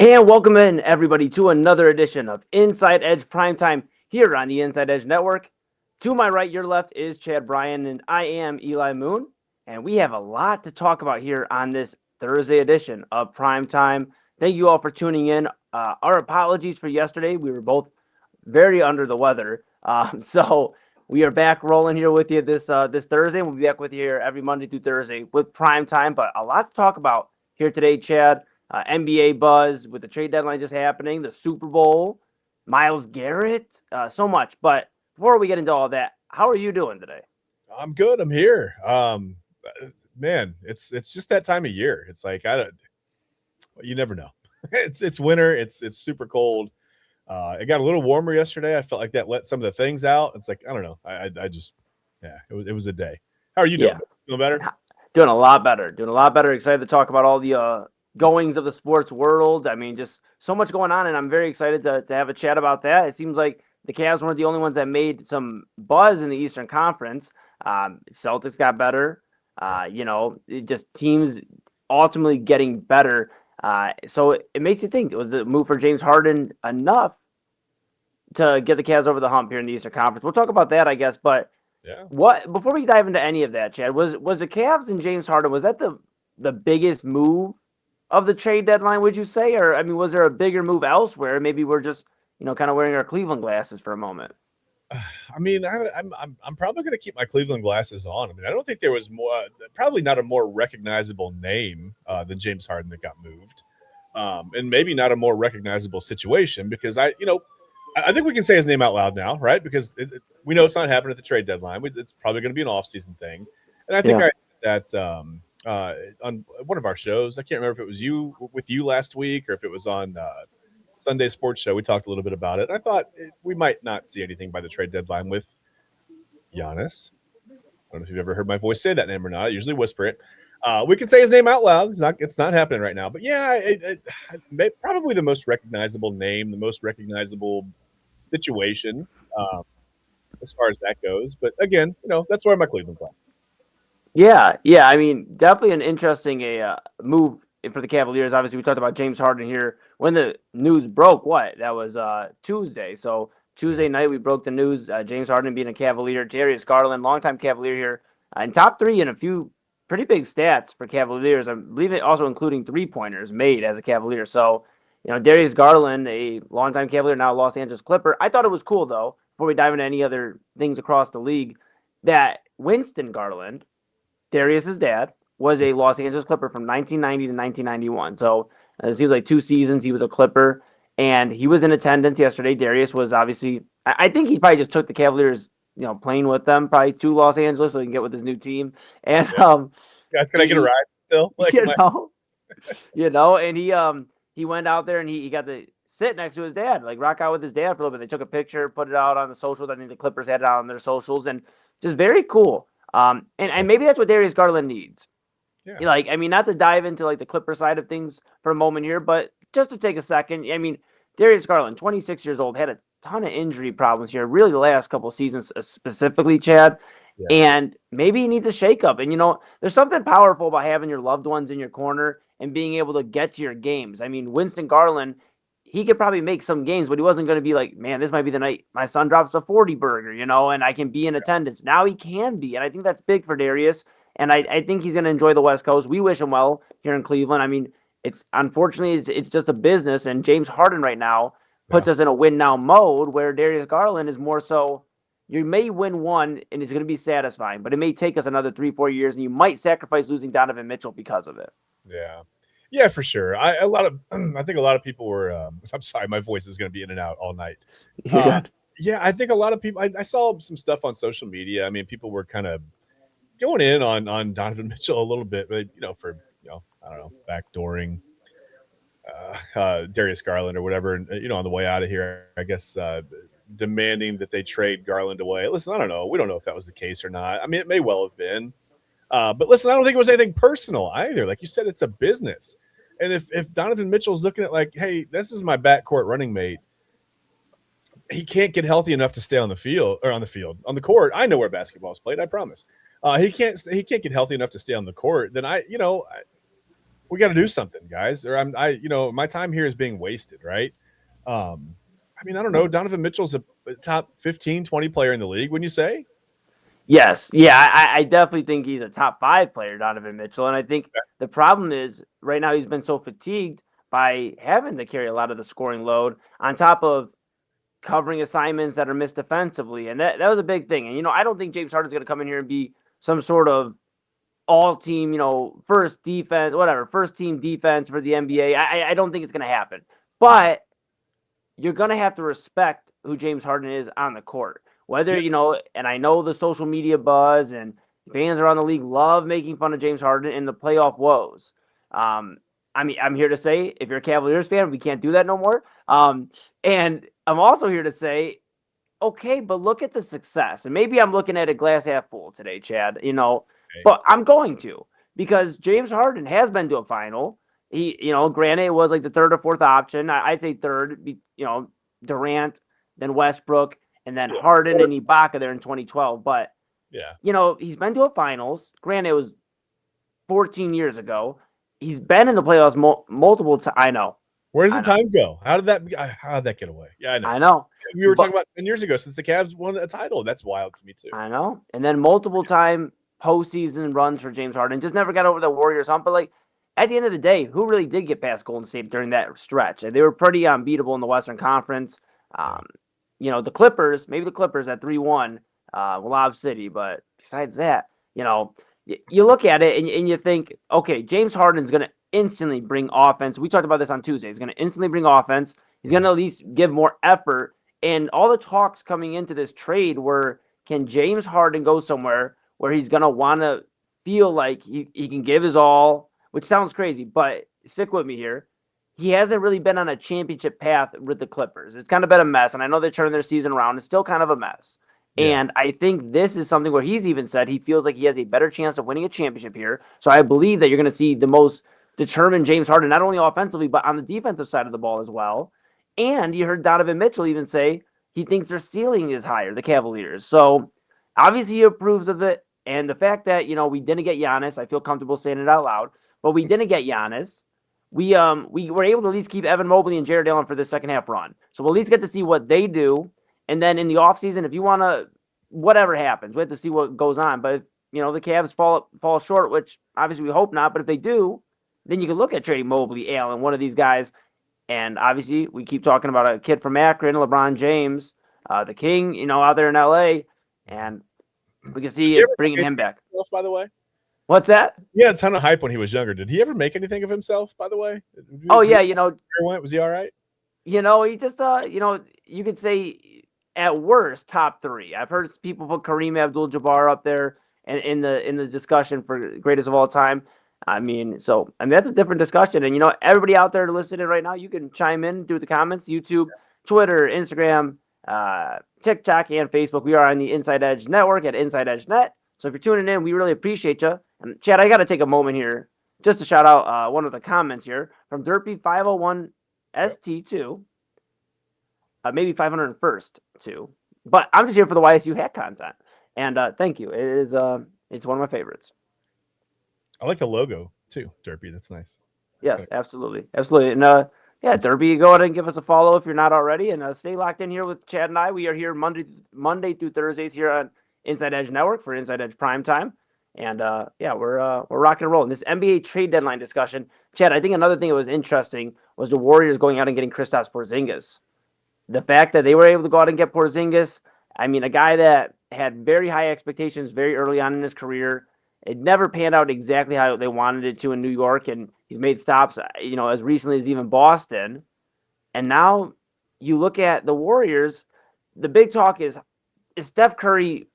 And welcome in, everybody, to another edition of Inside Edge Primetime here on the Inside Edge Network. To my right, your left is Chad Bryan, and I am Eli Moon. And we have a lot to talk about here on this Thursday edition of Primetime. Thank you all for tuning in. Our apologies for yesterday. We were both very under the weather. So we are back rolling here with you this Thursday. We'll be back with you here every Monday through Thursday with Primetime. But a lot to talk about here today, Chad. NBA buzz with the trade deadline just happening, the Super Bowl, Myles Garrett, so much. But before we get into all that, how are you doing today? I'm good. I'm here. Man, it's just that time of year. It's like you never know. It's winter. It's super cold. It got a little warmer yesterday. I felt like that let some of the things out. It's like I don't know. I just It was a day. How are you doing? Yeah, Feeling better? doing a lot better. Doing a lot better. Excited to talk about all the goings of the sports world. I mean, just so much going on, and I'm very excited to have a chat about that. It seems like the Cavs weren't the only ones that made some buzz in the Eastern Conference. Celtics got better. Just teams ultimately getting better. So it makes you think, was the move for James Harden enough to get the Cavs over the hump here in the Eastern Conference? We'll talk about that, I guess. But Yeah. what before we dive into any of that, Chad, was the Cavs and James Harden, was that the biggest move of the trade deadline, would you say? Or I mean, was there a bigger move elsewhere? Maybe we're just kind of wearing our Cleveland glasses for a moment. I mean, I'm probably going to keep my Cleveland glasses on. I mean, I don't think there was probably not a more recognizable name than James Harden that got moved, and maybe not a more recognizable situation because I think we can say his name out loud now, right? Because we know it's not happening at the trade deadline. It's probably going to be an off-season thing, and I think Yeah. I said that on one of our shows. I can't remember if it was with you last week or if it was on Sunday Sports Show. We talked a little bit about it. I thought we might not see anything by the trade deadline with Giannis. I don't know if you've ever heard my voice say that name or not. I usually whisper it. We can say his name out loud. It's not happening right now. But yeah, probably the most recognizable name, the most recognizable situation as far as that goes. But again, that's where my Cleveland plan. Yeah. I mean, definitely an interesting move for the Cavaliers. Obviously, we talked about James Harden here when the news broke. That was Tuesday. So Tuesday night we broke the news. James Harden being a Cavalier, Darius Garland, longtime Cavalier here, in top three and a few pretty big stats for Cavaliers. I believe it also including 3-pointers made as a Cavalier. So Darius Garland, a longtime Cavalier, now Los Angeles Clipper. I thought it was cool though. Before we dive into any other things across the league, that Winston Garland, Darius's dad, was a Los Angeles Clipper from 1990 to 1991. So it seems like 2 seasons he was a Clipper, and he was in attendance yesterday. Darius was obviously, I think he probably just took the Cavaliers, playing with them probably to Los Angeles so he can get with his new team. And Yeah. Guys, can I get a ride still? Like, you know, and he went out there and he got to sit next to his dad, like rock out with his dad for a little bit. They took a picture, put it out on the socials. I think the Clippers had it out on their socials, and just very cool. And maybe that's what Darius Garland needs. yeah, Like, I mean, not to dive into like the Clipper side of things for a moment here, but just to take a second. I mean, Darius Garland, 26 years old, had a ton of injury problems here, really the last couple of seasons specifically, Chad. yeah, And maybe he needs a shakeup. And there's something powerful about having your loved ones in your corner and being able to get to your games. I mean, Winston Garland, he could probably make some games, but he wasn't going to be like, man, this might be the night my son drops a 40 burger, and I can be in attendance. Now he can be, and I think that's big for Darius. And I think he's going to enjoy the West Coast. We wish him well here in Cleveland. I mean, it's just a business, and James Harden right now puts yeah. us in a win now mode where Darius Garland is more so. You may win one, and it's going to be satisfying, but it may take us another 3-4 years, and you might sacrifice losing Donovan Mitchell because of it. Yeah. Yeah, for sure. I think a lot of people were. I'm sorry, my voice is going to be in and out all night. Yeah. Yeah, I think a lot of people. I saw some stuff on social media. I mean, people were kind of going in on Donovan Mitchell a little bit, but for I don't know, backdooring Darius Garland or whatever, and on the way out of here, I guess demanding that they trade Garland away. Listen, I don't know. We don't know if that was the case or not. I mean, it may well have been. But listen, I don't think it was anything personal either. Like you said, it's a business. And if Donovan Mitchell's looking at like, hey, this is my backcourt running mate, he can't get healthy enough to stay on the court. I know where basketball is played. I promise. He can't get healthy enough to stay on the court. Then we got to do something, guys. Or my time here is being wasted, right? I mean, I don't know. Donovan Mitchell's a top 15, 20 player in the league, wouldn't you say? Yes. Yeah, I definitely think he's a top 5 player, Donovan Mitchell. And I think the problem is right now he's been so fatigued by having to carry a lot of the scoring load on top of covering assignments that are missed defensively. And that was a big thing. And, I don't think James Harden's going to come in here and be some sort of all team, first defense, whatever, first team defense for the NBA. I don't think it's going to happen. But you're going to have to respect who James Harden is on the court. Whether, and I know the social media buzz and fans around the league love making fun of James Harden in the playoff woes. I'm here to say, if you're a Cavaliers fan, we can't do that no more. And I'm also here to say, okay, but look at the success. And maybe I'm looking at a glass half full today, Chad, but I'm going to, because James Harden has been to a final. He, granted, it was like the third or fourth option. I'd say third, Durant, then Westbrook, and then Harden and Ibaka there in 2012. But, he's been to a finals. Granted, it was 14 years ago. He's been in the playoffs multiple times. I know. Where does the time go? How did that get away? Yeah, I know. I know. We were talking about 10 years ago since the Cavs won a title. That's wild to me too. I know. And then multiple time postseason runs for James Harden. Just never got over the Warriors hump. But at the end of the day, who really did get past Golden State during that stretch? They were pretty unbeatable in the Western Conference. The Clippers, maybe the Clippers at 3-1, Lob City. But besides that, you look at it and you think, okay, James Harden's going to instantly bring offense. We talked about this on Tuesday. He's going to instantly bring offense. He's going to at least give more effort. And all the talks coming into this trade were, can James Harden go somewhere where he's going to want to feel like he can give his all, which sounds crazy, but stick with me here. He hasn't really been on a championship path with the Clippers. It's kind of been a mess, and I know they turned their season around. It's still kind of a mess. Yeah. And I think this is something where he's even said he feels like he has a better chance of winning a championship here. So I believe that you're going to see the most determined James Harden, not only offensively, but on the defensive side of the ball as well. And you heard Donovan Mitchell even say he thinks their ceiling is higher, the Cavaliers. So obviously he approves of it. And the fact that, we didn't get Giannis, I feel comfortable saying it out loud, but we didn't get Giannis. We were able to at least keep Evan Mobley and Jared Allen for the second half run. So we'll at least get to see what they do. And then in the offseason, if you want to, whatever happens, we have to see what goes on. But if, the Cavs fall short, which obviously we hope not, but if they do, then you can look at trading Mobley, Allen, one of these guys. And obviously we keep talking about a kid from Akron, LeBron James, the King, out there in LA. And we can see bringing him back. By the way, what's that? He had a ton of hype when he was younger. Did he ever make anything of himself, by the way? Oh, yeah, was he all right? He just, you could say at worst top 3. I've heard people put Kareem Abdul-Jabbar up there in the discussion for greatest of all time. That's a different discussion. And, everybody out there listening right now, you can chime in, do the comments, YouTube, Twitter, Instagram, TikTok, and Facebook. We are on the Inside Edge Network at InsideEdge.net. So if you're tuning in, we really appreciate you. And Chad, I got to take a moment here just to shout out one of the comments here from Derpy501ST2. Maybe 501st too. But I'm just here for the YSU hat content. And thank you. It's one of my favorites. I like the logo too, Derpy. That's nice. Yes, absolutely. Absolutely. And Derpy, go ahead and give us a follow if you're not already. And stay locked in here with Chad and I. We are here Monday through Thursdays here on Inside Edge Network for Inside Edge Primetime. And we're rocking and rolling. This NBA trade deadline discussion. Chad, I think another thing that was interesting was the Warriors going out and getting Kristaps Porzingis. The fact that they were able to go out and get Porzingis, a guy that had very high expectations very early on in his career. It never panned out exactly how they wanted it to in New York, and he's made stops, as recently as even Boston. And now you look at the Warriors, the big talk is Steph Curry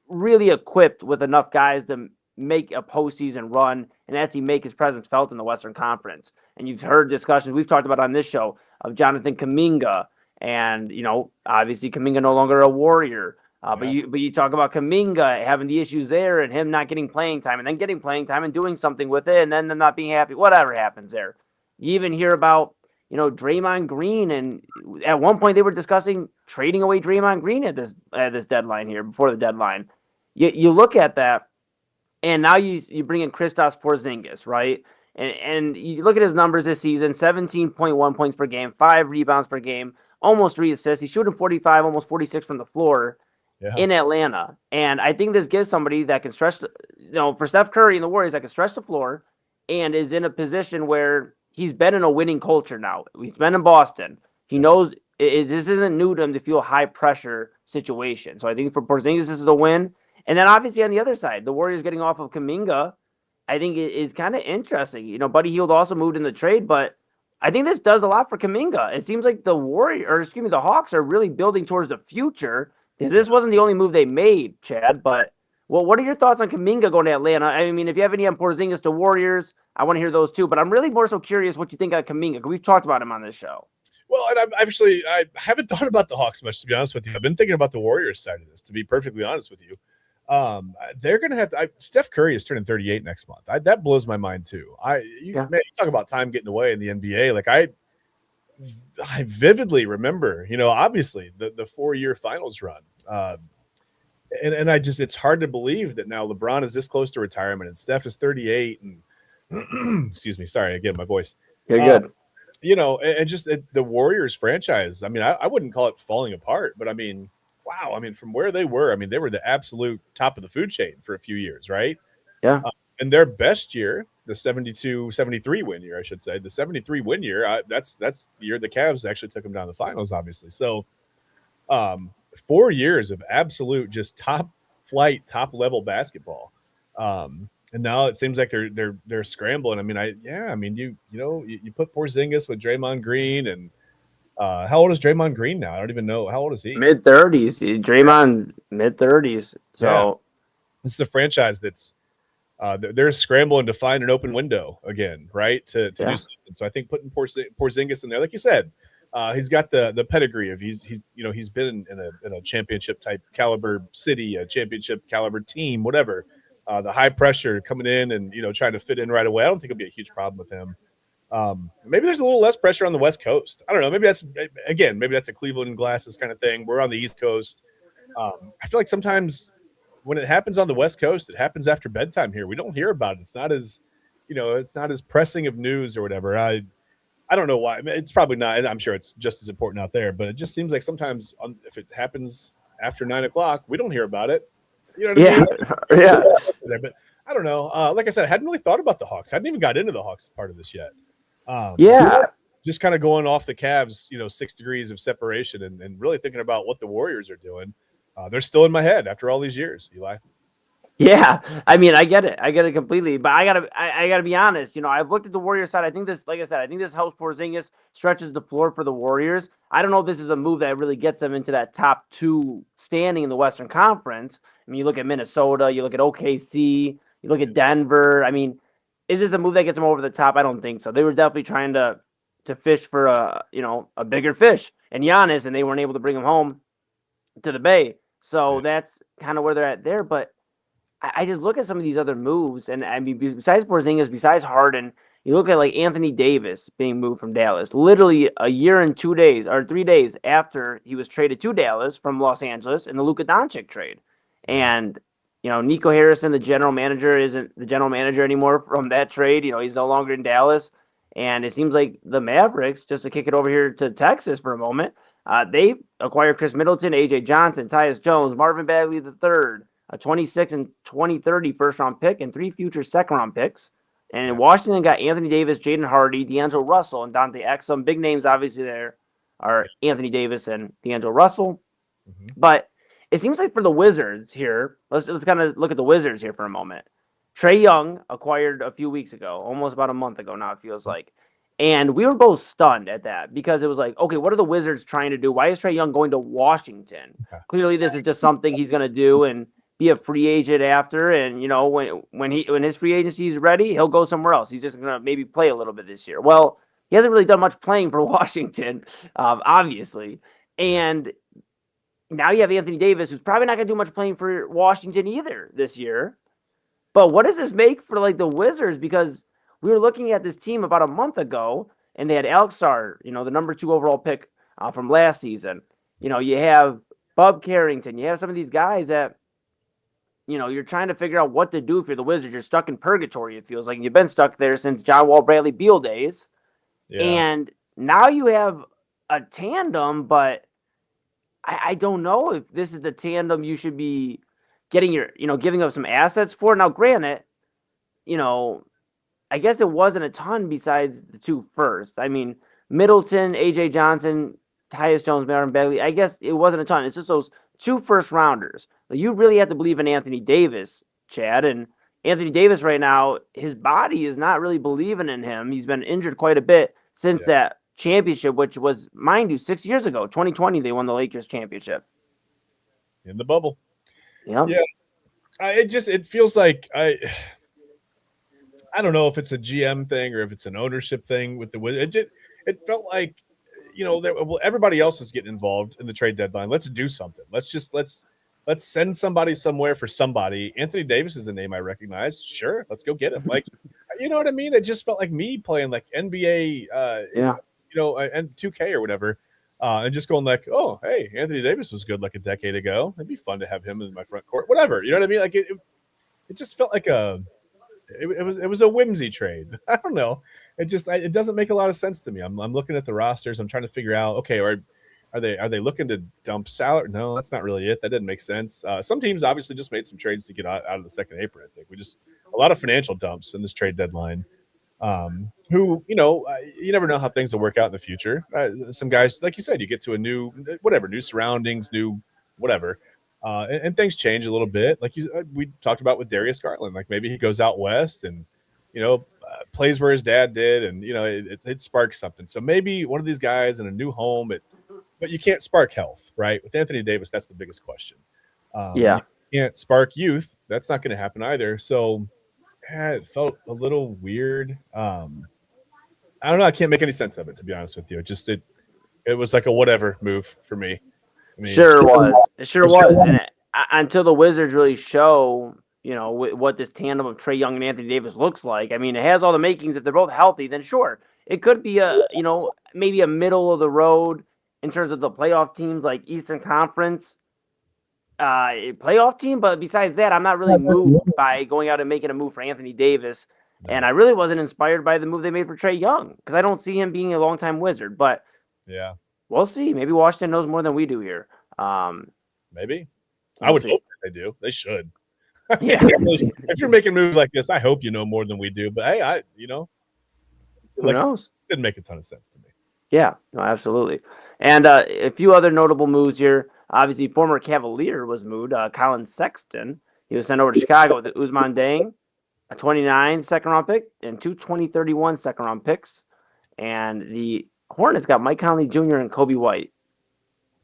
really equipped with enough guys to make a postseason run and actually make his presence felt in the Western Conference? And you've heard discussions we've talked about on this show of Jonathan Kuminga. And, obviously Kuminga no longer a Warrior. But you talk about Kuminga having the issues there and him not getting playing time and then getting playing time and doing something with it and then them not being happy. Whatever happens there. You even hear about, Draymond Green. And at one point they were discussing trading away Draymond Green at this deadline here, before the deadline. You look at that, and now you bring in Kristaps Porzingis, right? And you look at his numbers this season: 17.1 points per game, 5 rebounds per game, almost 3 assists. He's shooting 45, almost 46 from the floor Yeah. in Atlanta. And I think this gives somebody that can stretch, for Steph Curry and the Warriors, that can stretch the floor and is in a position where he's been in a winning culture now. He's been in Boston. He knows this isn't new to him to feel a high pressure situation. So I think for Porzingis, this is the win. And then obviously on the other side, the Warriors getting off of Kuminga, I think it is kind of interesting. Buddy Hield also moved in the trade, but I think this does a lot for Kuminga. It seems like the Hawks are really building towards the future, because this wasn't the only move they made, Chad. But what are your thoughts on Kuminga going to Atlanta? I mean, if you have any on Porzingis to Warriors, I want to hear those too. But I'm really more so curious what you think on Kuminga, because we've talked about him on this show. Well, and I haven't thought about the Hawks much, to be honest with you. I've been thinking about the Warriors side of this, to be perfectly honest with you. They're going to have to. Steph Curry is turning 38 next month. That blows my mind too. Man, you talk about time getting away in the NBA. Like I vividly remember, obviously the 4-year finals run. And I just, it's hard to believe that now LeBron is this close to retirement and Steph is 38 and excuse me, sorry, again, my voice. You're good. And just the Warriors franchise. I mean, I wouldn't call it falling apart, but I mean, wow. I mean, from where they were, they were the absolute top of the food chain for a few years, right? Yeah. And their best year, the 73 win year, I should say, the 73 win year, that's the year the Cavs actually took them down to the finals, obviously. So 4 years of absolute just top flight, top level basketball. And now it seems like they're scrambling. I mean, you put Porzingis with Draymond Green, and how old is Draymond Green now? I don't even know. How old is he? Mid-30s. Draymond, mid-30s. So yeah. This is a franchise that's they're scrambling to find an open window again, right? To do something. So I think putting Porzingis in there, like you said, he's got the pedigree of he's been in a championship type caliber city, a championship caliber team, whatever. The high pressure coming in and trying to fit in right away. I don't think it'll be a huge problem with him. Maybe there's a little less pressure on the West Coast. I don't know. Maybe that's a Cleveland glasses kind of thing. We're on the East Coast. I feel like sometimes when it happens on the West Coast, it happens after bedtime here. We don't hear about it. It's not as, it's not as pressing of news or whatever. I don't know why. It's probably not. I'm sure it's just as important out there, but it just seems like sometimes if it happens after 9 o'clock, we don't hear about it. You know what I mean? Yeah. But I don't know. Like I said, I hadn't really thought about the Hawks. I hadn't even got into the Hawks part of this yet. Just kind of going off the Cavs, 6 degrees of separation and really thinking about what the Warriors are doing. They're still in my head after all these years, Eli. Yeah, I mean, I get it completely, but I gotta be honest. I've looked at the Warriors side. I think this, like I said, I think this helps Porzingis, stretches the floor for the Warriors. I don't know if this is a move that really gets them into that top 2 standing in the Western Conference. I mean, you look at Minnesota, you look at OKC, you look at Denver. I mean, is this a move that gets them over the top? I don't think so. They were definitely trying to fish for a bigger fish and Giannis, and they weren't able to bring him home to the Bay. So that's kind of where they're at there, but I just look at some of these other moves, and I mean, besides Porzingis, besides Harden, you look at like Anthony Davis being moved from Dallas, literally a year and 2 days or 3 days after he was traded to Dallas from Los Angeles in the Luka Doncic trade. And Nico Harrison, the general manager, isn't the general manager anymore from that trade. He's no longer in Dallas, and it seems like the Mavericks, just to kick it over here to Texas for a moment, they acquired Chris Middleton, AJ Johnson, Tyus Jones, Marvin Bagley III, a 26 and 2030 first-round pick, and 3 future second-round picks. And Washington got Anthony Davis, Jaden Hardy, D'Angelo Russell, and Dante Exum. Big names, obviously, there are Anthony Davis and D'Angelo Russell. Mm-hmm. But it seems like for the Wizards here, let's kind of look at the Wizards here for a moment. Trae Young acquired a few weeks ago, almost about a month ago now, it feels like. And we were both stunned at that because it was like, okay, what are the Wizards trying to do? Why is Trae Young going to Washington? Okay. Clearly, this is just something he's going to do and be a free agent after. And, when his free agency is ready, he'll go somewhere else. He's just going to maybe play a little bit this year. Well, he hasn't really done much playing for Washington, obviously. And now you have Anthony Davis, who's probably not going to do much playing for Washington either this year. But what does this make for like the Wizards? Because we were looking at this team about a month ago, and they had Alex Sarr, the number 2 overall pick from last season. You have Bub Carrington. You have some of these guys that you're trying to figure out what to do if you're the Wizards. You're stuck in purgatory, it feels like. You've been stuck there since John Wall, Bradley Beal days. Yeah. And now you have a tandem, but I don't know if this is the tandem you should be giving up some assets for. Now, granted, I guess it wasn't a ton besides the two first. I mean, Middleton, AJ Johnson, Tyus Jones, Marvin Bagley. I guess it wasn't a ton. It's just those two first rounders. But you really have to believe in Anthony Davis, Chad. And Anthony Davis right now, his body is not really believing in him. He's been injured quite a bit since that championship, which was, mind you, 6 years ago. 2020, they won the Lakers championship. In the bubble. Yep. Yeah. It feels like I don't know if it's a GM thing or if it's an ownership thing with the Wizards. It felt like, everybody else is getting involved in the trade deadline. Let's do something. Let's send somebody somewhere for somebody. Anthony Davis is a name I recognize. Sure, let's go get him. Like, you know what I mean? It just felt like me playing like NBA, and 2K or whatever, and just going like, oh, hey, Anthony Davis was good like a decade ago. It'd be fun to have him in my front court. Whatever, you know what I mean? Like it just felt like it was a whimsy trade. I don't know. It doesn't make a lot of sense to me. I'm looking at the rosters. I'm trying to figure out, okay, are they looking to dump salary? No, that's not really it. That didn't make sense. Some teams obviously just made some trades to get out of the second apron. I think a lot of financial dumps in this trade deadline. You never know how things will work out in the future. Some guys, like you said, you get to a new surroundings, new whatever. And things change a little bit. Like we talked about with Darius Garland, like maybe he goes out west and, plays where his dad did. And, it sparks something. So maybe one of these guys in a new home, but you can't spark health, right? With Anthony Davis, that's the biggest question. You can't spark youth. That's not going to happen either. So it felt a little weird. I don't know. I can't make any sense of it, to be honest with you. It was like a whatever move for me. I mean, sure was. It sure was. And until the Wizards really show, what this tandem of Trae Young and Anthony Davis looks like. I mean, it has all the makings. If they're both healthy, then sure, it could be maybe a middle of the road in terms of the playoff teams like Eastern Conference playoff team. But besides that, I'm not really moved by going out and making a move for Anthony Davis. No. And I really wasn't inspired by the move they made for Trae Young because I don't see him being a longtime Wizard. But yeah. We'll see. Maybe Washington knows more than we do here. Maybe. I would hope that they do. They should. Yeah. If you're making moves like this, I hope you know more than we do. But hey, who knows? It didn't make a ton of sense to me. Yeah, no, absolutely. And a few other notable moves here. Obviously, former Cavalier was moved. Colin Sexton. He was sent over to Chicago with Ousmane Dieng, a 29 second-round pick, and two 2031 second-round picks. And the Hornets got Mike Conley Jr. and Kobe White.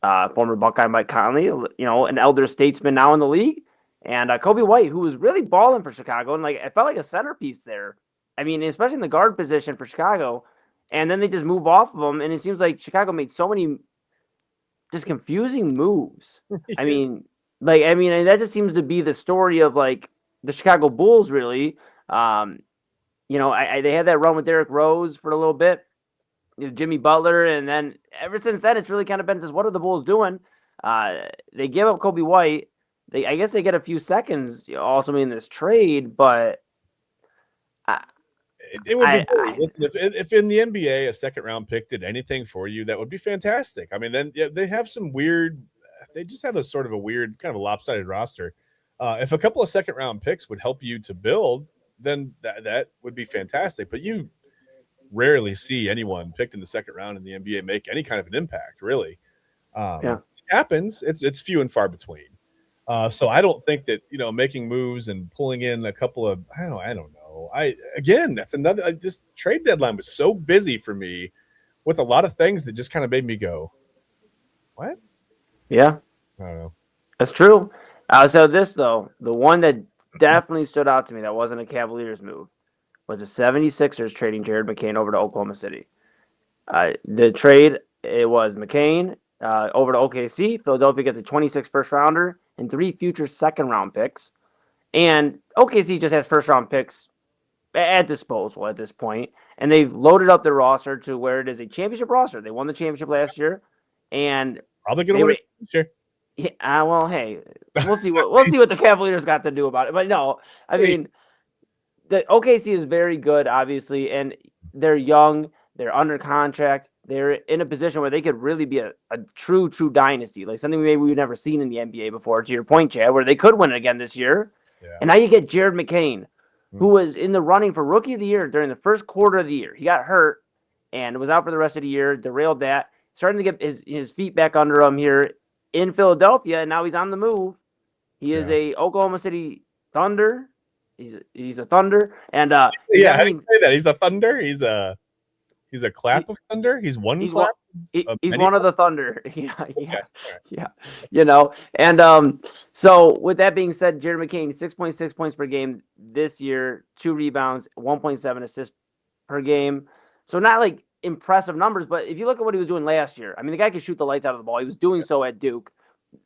Former Buckeye Mike Conley, an elder statesman now in the league. And Kobe White, who was really balling for Chicago, and it felt like a centerpiece there. I mean, especially in the guard position for Chicago. And then they just move off of him, and it seems like Chicago made so many just confusing moves. Yeah. I mean, that just seems to be the story of the Chicago Bulls, really. They had that run with Derrick Rose for a little bit, Jimmy Butler, and then ever since then, it's really kind of been just what are the Bulls doing? They give up Kobe White. I guess they get a few seconds ultimately in this trade, but it would be great. Listen, if in the NBA a second round pick did anything for you, that would be fantastic. I mean, then they have they just have a sort of a weird kind of a lopsided roster. If a couple of second round picks would help you to build, then that would be fantastic. But you rarely see anyone picked in the second round in the NBA make any kind of an impact, really. It happens. It's few and far between. So I don't think that, making moves and pulling in a couple of, I don't know. That's another, this trade deadline was so busy for me with a lot of things that just kind of made me go, what? Yeah. I don't know. That's true. So this, though, the one that definitely stood out to me that wasn't a Cavaliers move was the 76ers trading Jared McCain over to Oklahoma City. The trade, it was McCain over to OKC. Philadelphia gets a 26 first rounder and 3 future second round picks. And OKC just has first round picks at disposal at this point. And they've loaded up their roster to where it is a championship roster. They won the championship last year. And probably going to win it this year. Yeah, well, hey, we'll see what the Cavaliers got to do about it. But no, I mean, the OKC is very good, obviously, and they're young. They're under contract. They're in a position where they could really be a true dynasty, like something maybe we've never seen in the NBA before. To your point, Chad, where they could win it again this year. Yeah. And now you get Jared McCain, who Mhm. was in the running for Rookie of the Year during the first quarter of the year. He got hurt and was out for the rest of the year. Derailed that. Starting to get his feet back under him here in Philadelphia, and now he's on the move. He is Yeah. a Oklahoma City Thunder. He's a Thunder, and Yeah, I how do you mean, say that? He's the Thunder. He's a clap of thunder. He's one he's clap. he's Many one of the Thunder. Yeah, okay. yeah, All right. yeah. You know, and so with that being said, Jared McCain 6.6 points per game this year, 2 rebounds, 1.7 assists per game. So not like impressive numbers, but if you look at what he was doing last year, I mean, the guy can shoot the lights out of the ball. He was doing so at Duke.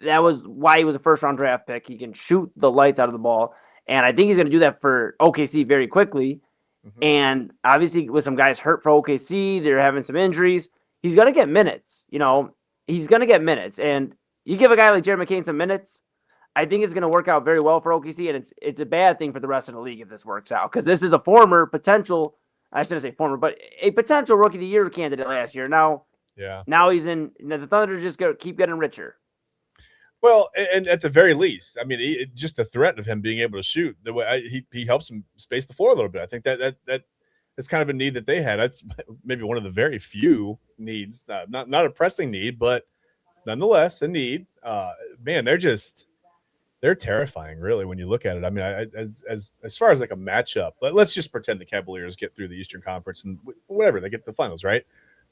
That was why he was a first round draft pick. He can shoot the lights out of the ball. And I think he's going to do that for OKC very quickly. Mhm. And obviously, with some guys hurt for OKC, they're having some injuries. He's going to get minutes. You know, he's going to get minutes. And you give a guy like Jared McCain some minutes, I think it's going to work out very well for OKC. And it's a bad thing for the rest of the league if this works out, because this is a former potential, I shouldn't say former, but a potential Rookie of the Year candidate last year. Now he's in. The Thunder just keep getting richer. Well, and at the very least, I mean, just the threat of him being able to shoot the way he helps him space the floor a little bit. I think that's kind of a need that they had. That's maybe one of the very few needs, not a pressing need, but nonetheless a need. Man, they're terrifying, really, when you look at it. I mean, as far as like a matchup, let's just pretend the Cavaliers get through the Eastern Conference and whatever they get to the finals, right?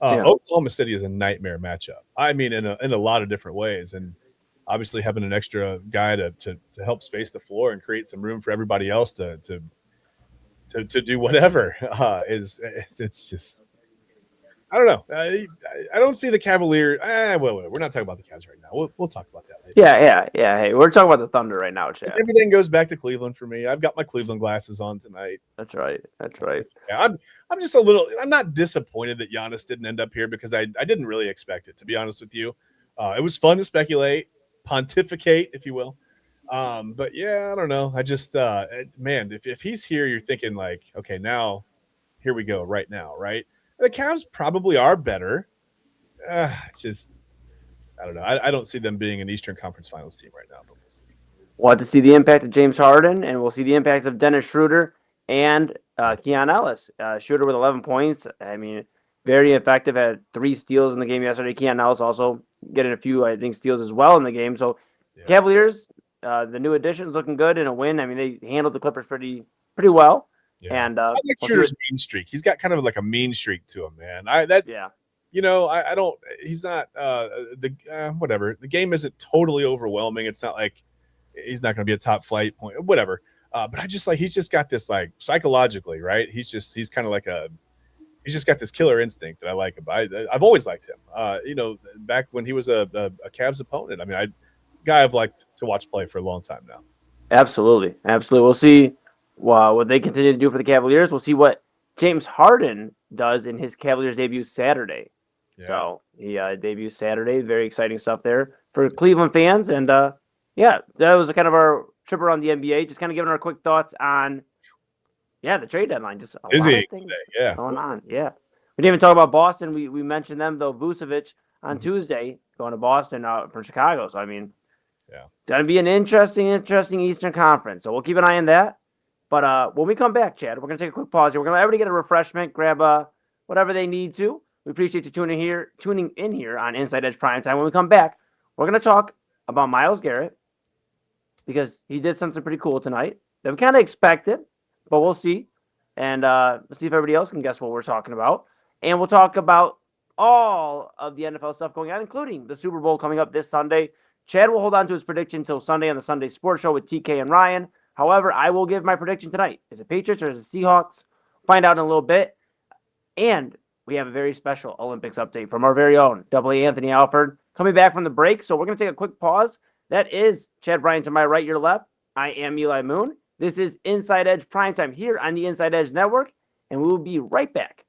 Oklahoma City is a nightmare matchup. I mean, in a lot of different ways, and obviously having an extra guy to help space the floor and create some room for everybody else to do whatever it's just, I don't know. I don't see the Cavaliers. Well, we're not talking about the Cavs right now. We'll talk about that later. Yeah. Hey, we're talking about the Thunder right now, Chad. Everything goes back to Cleveland for me. I've got my Cleveland glasses on tonight. That's right. Yeah, I'm just a little. I'm not disappointed that Giannis didn't end up here, because I didn't really expect it, to be honest with you. It was fun to speculate, pontificate, if you will. But yeah, I don't know. I just, man, if he's here, you're thinking like, okay, now here we go right now, right? The Cavs probably are better. It's just, I don't know. I don't see them being an Eastern Conference Finals team right now, but we'll see. We'll have to see the impact of James Harden, and we'll see the impact of Dennis Schroeder and Keon Ellis. Schroeder with 11 points. I mean, very effective. Had 3 steals in the game yesterday. Keon Ellis also getting a few, I think, steals as well in the game. So Cavaliers, the new additions looking good in a win. I mean, they handled the Clippers pretty well. Yeah. And I like Schroeder's mean streak. He's got kind of like a mean streak to him, man. I don't. He's not whatever. The game isn't totally overwhelming. It's not like he's not going to be a top flight point, whatever. But I just like, he's just got this, like, psychologically, right? He's kind of like he's just got this killer instinct that I like him. I've always liked him. Back when he was a Cavs opponent. I mean, guy I've liked to watch play for a long time now. Absolutely. We'll see what they continue to do for the Cavaliers. We'll see what James Harden does in his Cavaliers debut Saturday. Yeah. So he debuts Saturday. Very exciting stuff there for Cleveland fans. And that was kind of our trip around the NBA. Just kind of giving our quick thoughts on the trade deadline. Just a lot of things going on. Yeah. We didn't even talk about Boston. We mentioned them, though. Vucevic on Tuesday going to Boston from Chicago. So I mean, it's going to be an interesting Eastern Conference. So we'll keep an eye on that. But when we come back, Chad, we're going to take a quick pause here. We're going to let everybody get a refreshment, grab whatever they need to. We appreciate you tuning in here on Inside Edge Primetime. When we come back, we're going to talk about Myles Garrett, because he did something pretty cool tonight that we kind of expected, but we'll see. And let's see if everybody else can guess what we're talking about. And we'll talk about all of the NFL stuff going on, including the Super Bowl coming up this Sunday. Chad will hold on to his prediction until Sunday on the Sunday Sports Show with TK and Ryan. However, I will give my prediction tonight. Is it Patriots or is it Seahawks? Find out in a little bit. And we have a very special Olympics update from our very own AA Anthony Alford coming back from the break. So we're going to take a quick pause. That is Chad Bryan to my right, your left. I am Eli Moon. This is Inside Edge Primetime here on the Inside Edge Network. And we will be right back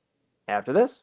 after this.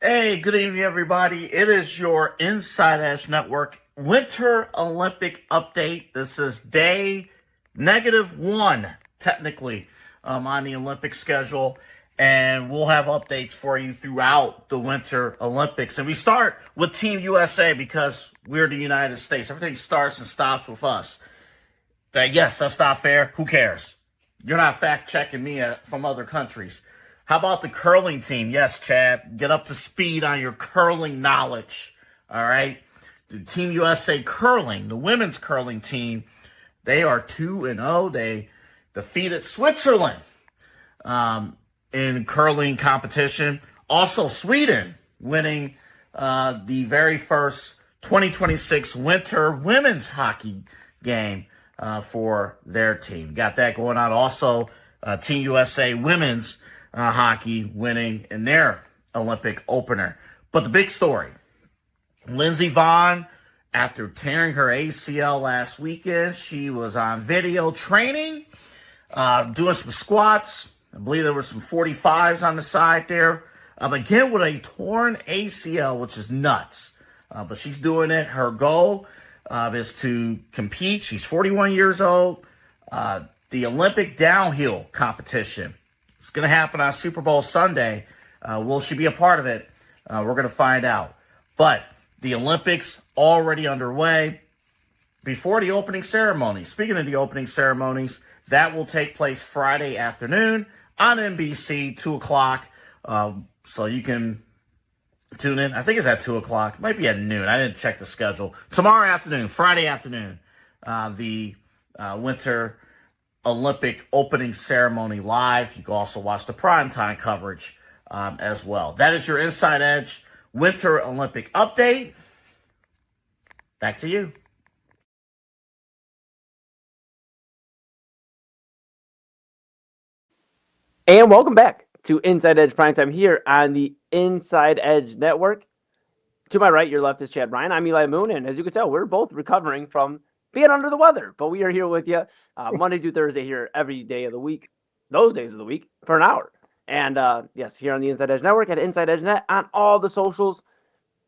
Hey, good evening, everybody. It is your Inside Edge Network Winter Olympic update. This is day -1, technically, on the Olympic schedule. And we'll have updates for you throughout the Winter Olympics. And we start with Team USA because we're the United States. Everything starts and stops with us. Yes, that's not fair. Who cares? You're not fact-checking me from other countries. How about the curling team? Yes, Chad, get up to speed on your curling knowledge. All right? The Team USA curling, the women's curling team, they are 2-0. They defeated Switzerland in curling competition. Also, Sweden winning the very first 2026 Winter Women's Hockey game for their team. Got that going on. Also, Team USA Women's Hockey winning in their Olympic opener. But the big story, Lindsey Vonn, after tearing her ACL last weekend, she was on video training, doing some squats. I believe there were some 45s on the side there. Again, with a torn ACL, which is nuts. But she's doing it. Her goal is to compete. She's 41 years old. The Olympic downhill competition. It's going to happen on Super Bowl Sunday. Will she be a part of it? We're going to find out. But the Olympics already underway. Before the opening ceremony, speaking of the opening ceremonies, that will take place Friday afternoon on NBC, 2 o'clock. So you can tune in. I think it's at 2 o'clock. It might be at noon. I didn't check the schedule. Tomorrow afternoon, Friday afternoon, the Winter Olympic opening ceremony live. You can also watch the primetime coverage as well. That is your Inside Edge Winter Olympic update. Back to you. And welcome back to Inside Edge Primetime here on the Inside Edge Network. To my right, your left is Chad Bryan. I'm Eli Moon, and as you can tell, we're both recovering from being under the weather. But we are here with you Monday through Thursday here every day of the week, those days of the week, for an hour. And yes, here on the Inside Edge Network at Inside Edge Net on all the socials.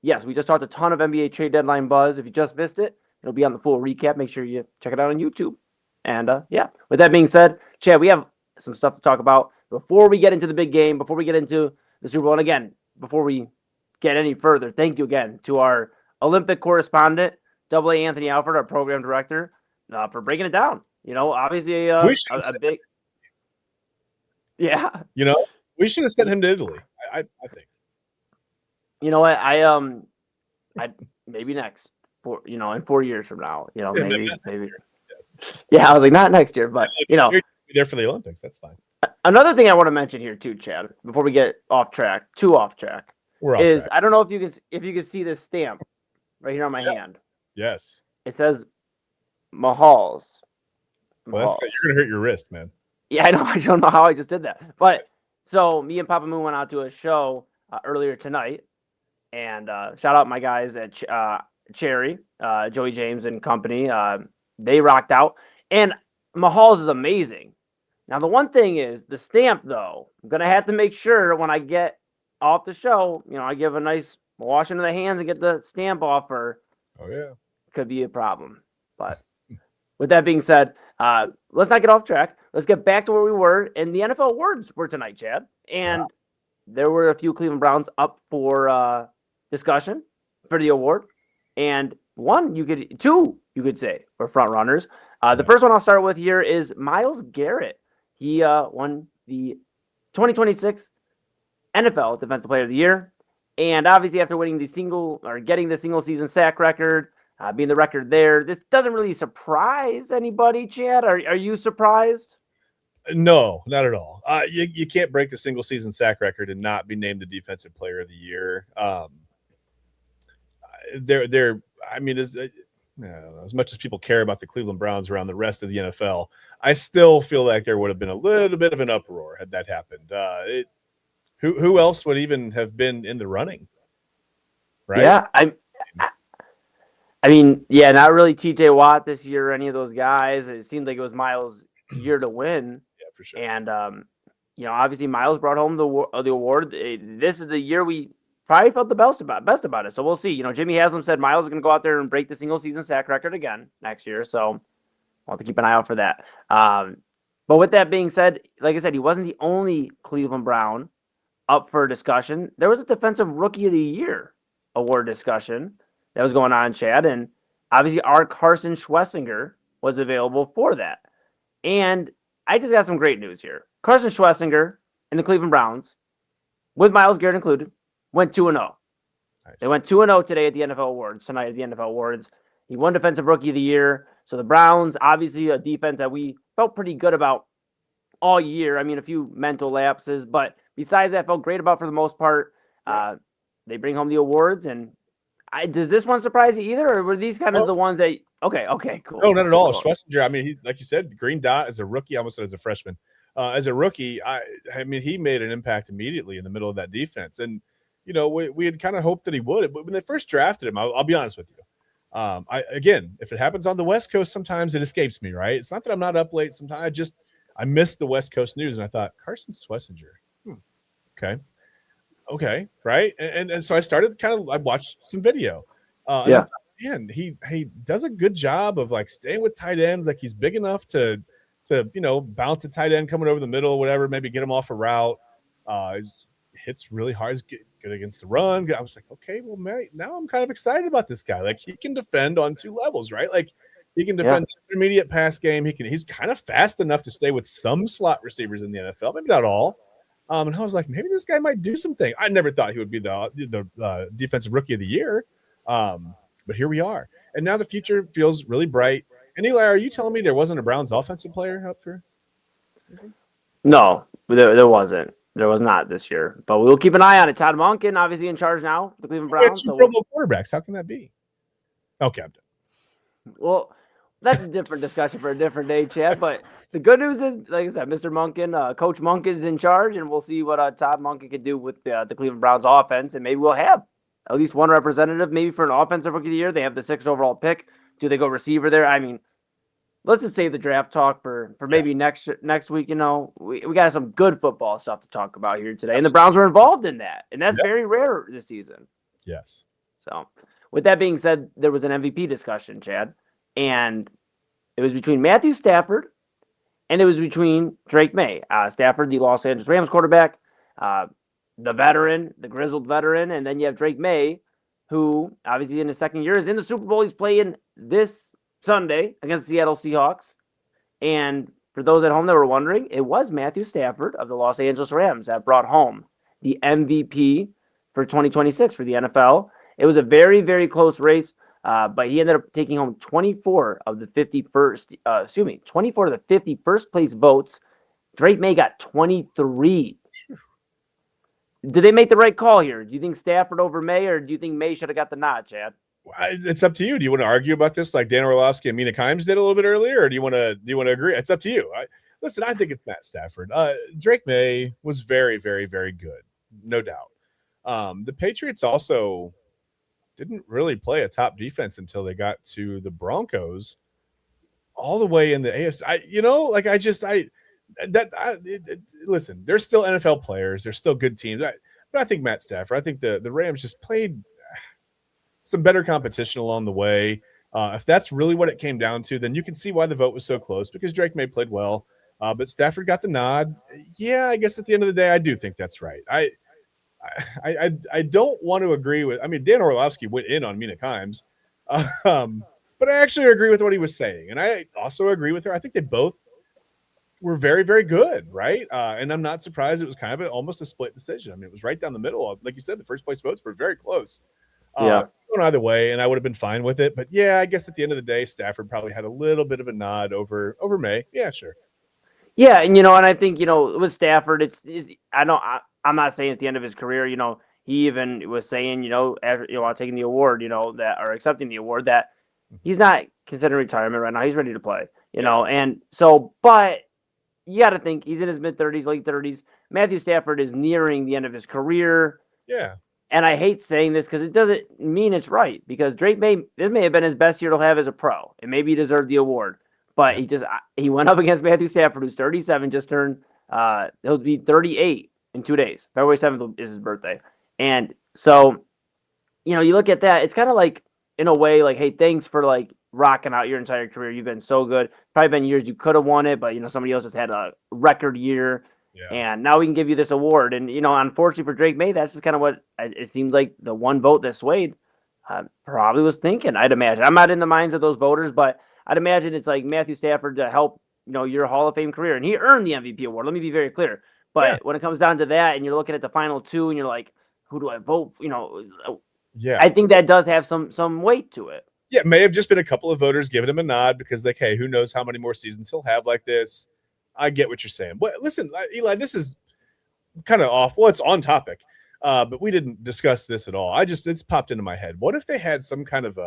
Yes, we just talked a ton of NBA trade deadline buzz. If you just missed it, it'll be on the full recap. Make sure you check it out on YouTube. And yeah, with that being said, Chad, we have some stuff to talk about before we get into the big game, before we get into the Super Bowl. And again, before we get any further, thank you again to our Olympic correspondent, AA Anthony Alford, our program director, for breaking it down. You know, obviously a big, yeah. You know, we should have sent him to Italy. I think. You know what? I maybe next in 4 years from now. You know, maybe. Yeah, I was like, not next year, but you know, you're there for the Olympics. That's fine. Another thing I want to mention here too, Chad, before we get off track, We're off is track. I don't know if you can see this stamp right here on my hand. Yes. It says Mahal's. Well, that's good. You're gonna hurt your wrist, man. Yeah, I know. I don't know how I just did that, but so me and Papa Moon went out to a show earlier tonight, and shout out my guys at Cherry, Joey James and company. They rocked out, and Mahal's is amazing. Now, the one thing is the stamp, though. I'm going to have to make sure when I get off the show, I give a nice wash into the hands and get the stamp off, or Oh, yeah. could be a problem. But with that being said, let's not get off track. Let's get back to where we were. And the NFL awards were tonight, Chad. And there were a few Cleveland Browns up for discussion for the award. And two, you could say, were front runners. The first one I'll start with here is Myles Garrett. He won the 2026 NFL Defensive Player of the Year. And obviously after getting the single season sack record, being the record there, this doesn't really surprise anybody, Chad. Are you surprised? No, not at all. You can't break the single season sack record and not be named the Defensive Player of the Year. As much as people care about the Cleveland Browns around the rest of the NFL, I still feel like there would have been a little bit of an uproar had that happened. Who else would even have been in the running? Right? Yeah, I mean, not really T.J. Watt this year or any of those guys. It seemed like it was Myles' year to win. Yeah, for sure. And obviously Myles brought home the award. This is the year we probably felt the best about it. So we'll see. Jimmy Haslam said Miles is going to go out there and break the single season sack record again next year. So we'll have to keep an eye out for that. But with that being said, like I said, he wasn't the only Cleveland Brown up for discussion. There was a Defensive Rookie of the Year award discussion that was going on, Chad, and obviously our Carson Schlesinger was available for that. And I just got some great news here. Carson Schlesinger and the Cleveland Browns, with Myles Garrett included, went 2-0. Nice. They went 2-0 today at the NFL Awards, tonight at the NFL Awards. He won Defensive Rookie of the Year. So the Browns, obviously a defense that we felt pretty good about all year. I mean, a few mental lapses, but besides that, felt great about for the most part. They bring home the awards, and does this one surprise you either, or were these kind of the ones that? Okay, cool. No, not at all. Cool. Schlesinger, I mean, he, like you said, green dot as a rookie. I almost said as a freshman. As a rookie, I mean, he made an impact immediately in the middle of that defense, and we had kind of hoped that he would. But when they first drafted him, I'll be honest with you. Again, if it happens on the West Coast, sometimes it escapes me, right? It's not that I'm not up late. Sometimes I missed the West Coast news, and I thought Carson Schlesinger. Okay, right? And so I started I watched some video. Yeah. Man, he does a good job of like staying with tight ends. Like he's big enough to bounce a tight end coming over the middle, whatever, maybe get him off a route. Hits really hard. He's good against the run. I was like, okay, well, Mary, now I'm kind of excited about this guy. Like he can defend on two levels, right? Like he can defend the intermediate pass game. He's kind of fast enough to stay with some slot receivers in the NFL, maybe not all. And I was like, maybe this guy might do something. I never thought he would be the defensive rookie of the year. But here we are. And now the future feels really bright. And Eli, are you telling me there wasn't a Browns offensive player up for? No, there wasn't. There was not this year. But we'll keep an eye on it. Todd Monken, obviously in charge now, the Cleveland Browns. Two Pro Bowl quarterbacks. How can that be? Okay, I'm done. Well, that's a different discussion for a different day, Chad. But the good news is, like I said, Mr. Monken, Coach Monken is in charge, and we'll see what Todd Monken can do with the Cleveland Browns offense. And maybe we'll have at least one representative, maybe for an offensive rookie of the year. They have the 6th overall pick. Do they go receiver there? I mean, let's just save the draft talk for maybe next week. We got some good football stuff to talk about here today. And the Browns were involved in that. And that's very rare this season. Yes. So with that being said, there was an MVP discussion, Chad. And it was between Matthew Stafford and it was between Drake May. Stafford, the Los Angeles Rams quarterback, the veteran, the grizzled veteran. And then you have Drake May, who obviously in his second year is in the Super Bowl. He's playing this Sunday against the Seattle Seahawks. And for those at home that were wondering, it was Matthew Stafford of the Los Angeles Rams that brought home the MVP for 2026 for the NFL. It was a very, very close race, but he ended up taking home 24 of the 50 first place votes. Drake May got 23. Did they make the right call here? Do you think Stafford over May, or do you think May should have got the nod, Chad? It's up to you. Do you want to argue about this like Dan Orlovsky and Mina Kimes did a little bit earlier, or do you want to agree? It's up to you. Listen, I think it's Matt Stafford. Drake May was very, very, very good, no doubt. The Patriots also didn't really play a top defense until they got to the Broncos, all the way in the AFC. Listen, they're still NFL players. They're still good teams. But I think Matt Stafford. I think the Rams just played some better competition along the way. If that's really what it came down to, then you can see why the vote was so close, because Drake May played well, but Stafford got the nod. Yeah, I guess at the end of the day, I do think that's right. I don't want to agree with. I mean, Dan Orlovsky went in on Mina Kimes, but I actually agree with what he was saying, and I also agree with her. I think they both were very, very good, right? And I'm not surprised it was kind of almost a split decision. I mean, it was right down the middle. Like you said, the first place votes were very close. Going either way, and I would have been fine with it. But yeah, I guess at the end of the day, Stafford probably had a little bit of a nod over May. Yeah, sure. Yeah, and and I think with Stafford, I'm not saying at the end of his career, he even was saying, after taking the award, that, or accepting the award, that he's not considering retirement right now. He's ready to play, and so, but you got to think he's in his mid-30s, late 30s. Matthew Stafford is nearing the end of his career. Yeah. And I hate saying this because it doesn't mean it's right, because this may have been his best year to have as a pro, and maybe he deserved the award. But he went up against Matthew Stafford, who's 37, just turned, he'll be 38 in 2 days. February 7th is his birthday. And so, you look at that, it's kind of like, in a way, like, hey, thanks for like rocking out your entire career. You've been so good. Probably been years you could have won it, but somebody else has had a record year. Yeah. And now we can give you this award. And unfortunately for Drake May, that's just kind of what it seems like. The one vote that swayed probably was thinking. I'd imagine. I'm not in the minds of those voters, but I'd imagine it's like Matthew Stafford to help your Hall of Fame career, and he earned the MVP award. Let me be very clear. But when it comes down to that, and you're looking at the final two, and you're like, who do I vote? Yeah, I think that does have some weight to it. Yeah, it may have just been a couple of voters giving him a nod because, like, hey, who knows how many more seasons he'll have like this. I get what you're saying. But listen, Eli, this is kind of off. Well, it's on topic, but we didn't discuss this at all. It's popped into my head. What if they had some kind of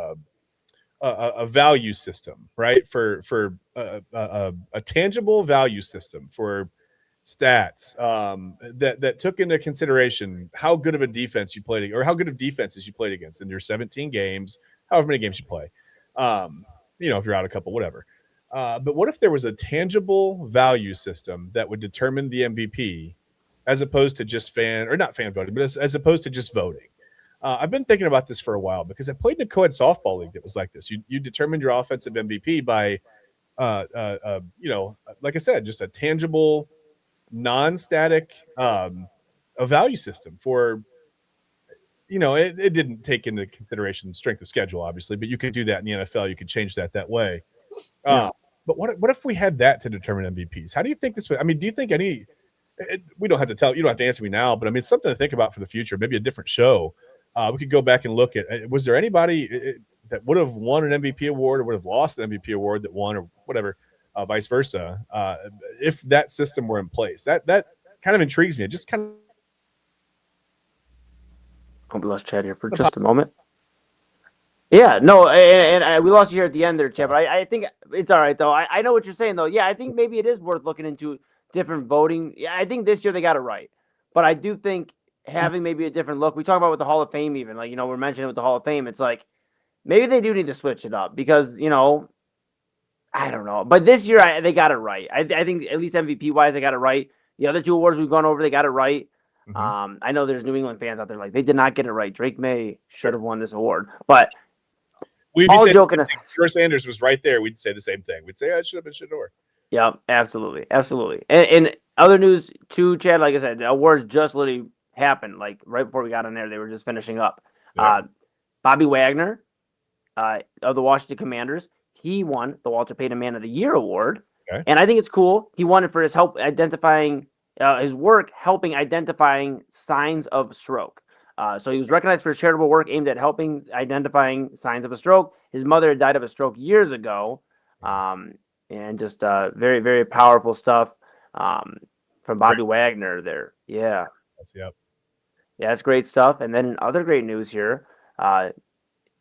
a value system, right? For a tangible value system for stats that took into consideration how good of a defense you played, or how good of defenses you played against in your 17 games, however many games you play. If you're out a couple, whatever. But what if there was a tangible value system that would determine the MVP, as opposed to just not fan voting, but as opposed to just voting? I've been thinking about this for a while because I played in a co-ed softball league that was like this. You determined your offensive MVP by, like I said, just a tangible, non-static a value system for, it didn't take into consideration strength of schedule, obviously, but you could do that in the NFL. You could change that way. But what if we had that to determine MVPs? How do you think this would? I mean, do you think we don't have to tell you, don't have to answer me now, but I mean, it's something to think about for the future. Maybe a different show. We could go back and look at, was there anybody that would have won an MVP award or would have lost an MVP award that won, or whatever, vice versa, if that system were in place? That kind of intrigues me. It just kind of. I'll be lost Chad here for just a moment. Yeah, no, and we lost you here at the end there, Chad, but I think it's all right, though. I know what you're saying, though. Yeah, I think maybe it is worth looking into different voting. Yeah, I think this year they got it right. But I do think having maybe a different look, we talk about with the Hall of Fame even, like, we're mentioning with the Hall of Fame, it's like maybe they do need to switch it up because, I don't know. But this year they got it right. I think at least MVP-wise, they got it right. The other two awards we've gone over, they got it right. Mm-hmm. I know there's New England fans out there like, they did not get it right. Drake May should have won this award. But we'd be joking. If George Sanders was right there, we'd say the same thing. We'd say, I should have been Shador. Yeah, absolutely. Absolutely. And other news too, Chad, like I said, the awards just literally happened. Like right before we got on there, they were just finishing up. Yeah. Bobby Wagner of the Washington Commanders, he won the Walter Payton Man of the Year award. Okay. And I think it's cool. He won it for his help identifying his work helping identifying signs of stroke. So he was recognized for his charitable work aimed at helping identifying signs of a stroke. His mother had died of a stroke years ago. And just very, very powerful stuff from Bobby Wagner there. Yeah. Yep. Yeah, that's great stuff. And then other great news here, the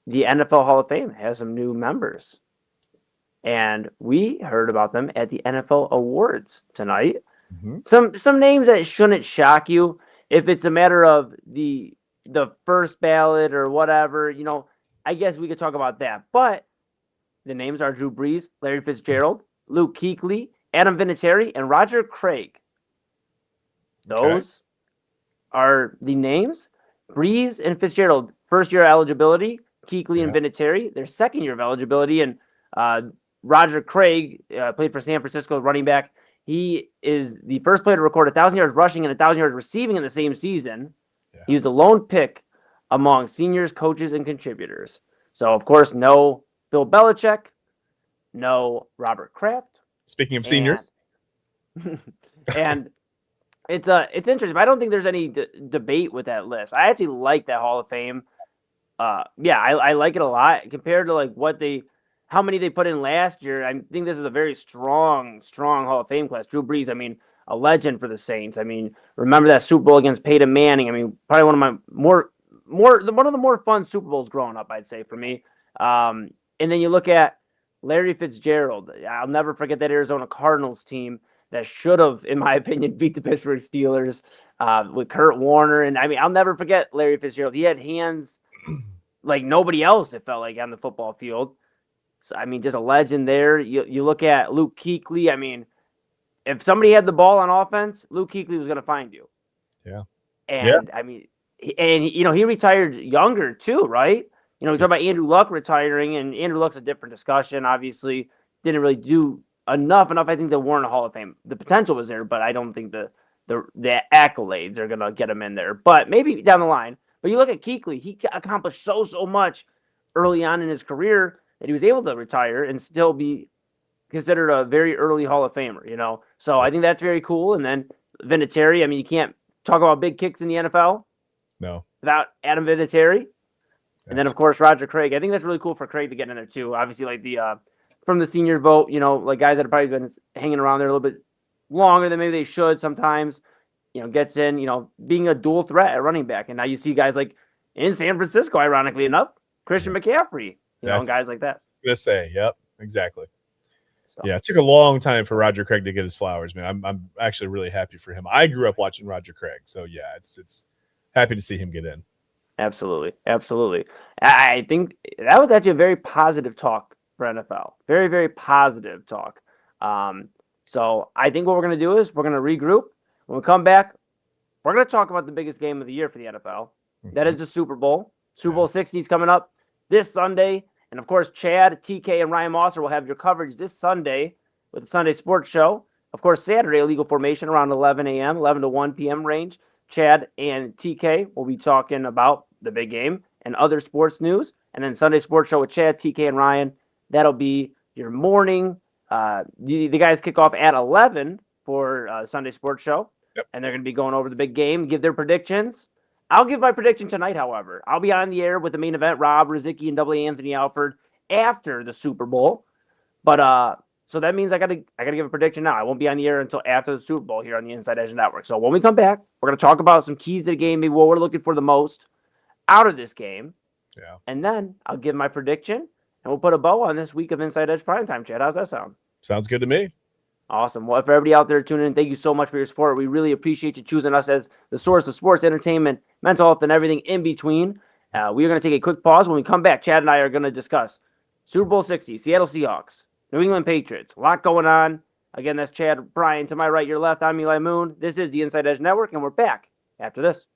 NFL Hall of Fame has some new members. And we heard about them at the NFL Awards tonight. Mm-hmm. Some names that shouldn't shock you if it's a matter of the first ballot or whatever, I guess we could talk about that. But the names are Drew Brees, Larry Fitzgerald, Luke Kuechly, Adam Vinatieri, and Roger Craig. Those are the names. Brees and Fitzgerald, first year eligibility. Kuechly and Vinatieri, their second year of eligibility. And Roger Craig played for San Francisco, running back. He is the first player to record 1,000 yards rushing and 1,000 yards receiving in the same season. Yeah. He was the lone pick among seniors, coaches, and contributors. So, of course, no Bill Belichick, no Robert Kraft. Speaking of seniors. And it's interesting. But I don't think there's any debate with that list. I actually like that Hall of Fame. I like it a lot compared to like how many they put in last year. I think this is a very strong Hall of Fame class. Drew Brees, I mean, a legend for the Saints. I mean, remember that Super Bowl against Peyton Manning? I mean, probably one of my one of the more fun Super Bowls growing up, I'd say, for me. And then you look at Larry Fitzgerald. I'll never forget that Arizona Cardinals team that should have, in my opinion, beat the Pittsburgh Steelers with Kurt Warner. And I mean, I'll never forget Larry Fitzgerald. He had hands like nobody else, it felt like, on the football field. So, I mean, just a legend there. You look at Luke Kuechly. I mean, if somebody had the ball on offense, Luke Kuechly was going to find you. Yeah. And, I mean, and he retired younger too, right? We talk about Andrew Luck retiring, and Andrew Luck's a different discussion. Obviously, didn't really do enough. I think to warrant a Hall of Fame. The potential was there, but I don't think the accolades are gonna get him in there. But maybe down the line. But you look at Kuechly; he accomplished so much early on in his career that he was able to retire and still be considered a very early Hall of Famer. So I think that's very cool. And then Vinatieri. I mean, you can't talk about big kicks in the NFL without Adam Vinatieri. And then, of course, Roger Craig. I think that's really cool for Craig to get in there, too. Obviously, like from the senior vote, like guys that have probably been hanging around there a little bit longer than maybe they should sometimes, gets in, being a dual threat at running back. And now you see guys like in San Francisco, ironically enough, Christian McCaffrey, and guys like that. I was going to say, yep, exactly. So. Yeah, it took a long time for Roger Craig to get his flowers, man. I'm actually really happy for him. I grew up watching Roger Craig. So, yeah, it's happy to see him get in. Absolutely. I think that was actually a very positive talk for NFL. Very, very positive talk. So I think what we're going to do is we're going to regroup. When we come back, we're going to talk about the biggest game of the year for the NFL. That is the Super Bowl. Super Bowl 60 is coming up this Sunday. And, of course, Chad, TK, and Ryan Mosser will have your coverage this Sunday with the Sunday Sports Show. Of course, Saturday, Illegal Formation around 11 a.m., 11 to 1 p.m. range. Chad and TK will be talking about the big game and other sports news. And then Sunday Sports Show with Chad, TK, and Ryan. That'll be your morning. The guys kick off at 11 for Sunday Sports Show. Yep. And they're going to be going over the big game, give their predictions. I'll give my prediction tonight, however. I'll be on the air with the main event, Rob Rozicki and Double Anthony Alford, after the Super Bowl. But so that means I gotta give a prediction now. I won't be on the air until after the Super Bowl here on the Inside Edge Network. So when we come back, we're gonna talk about some keys to the game, maybe what we're looking for the most out of this game. Yeah. And then I'll give my prediction, and we'll put a bow on this week of Inside Edge Primetime, Chad. How's that sound? Sounds good to me. Awesome. Well, for everybody out there tuning in, thank you so much for your support. We really appreciate you choosing us as the source of sports, entertainment, mental health, and everything in between. We are going to take a quick pause. When we come back, Chad and I are going to discuss Super Bowl 60, Seattle Seahawks, New England Patriots. A lot going on. Again, that's Chad, Bryan. To my right, your left, I'm Eli Moon. This is the Inside Edge Network, and we're back after this.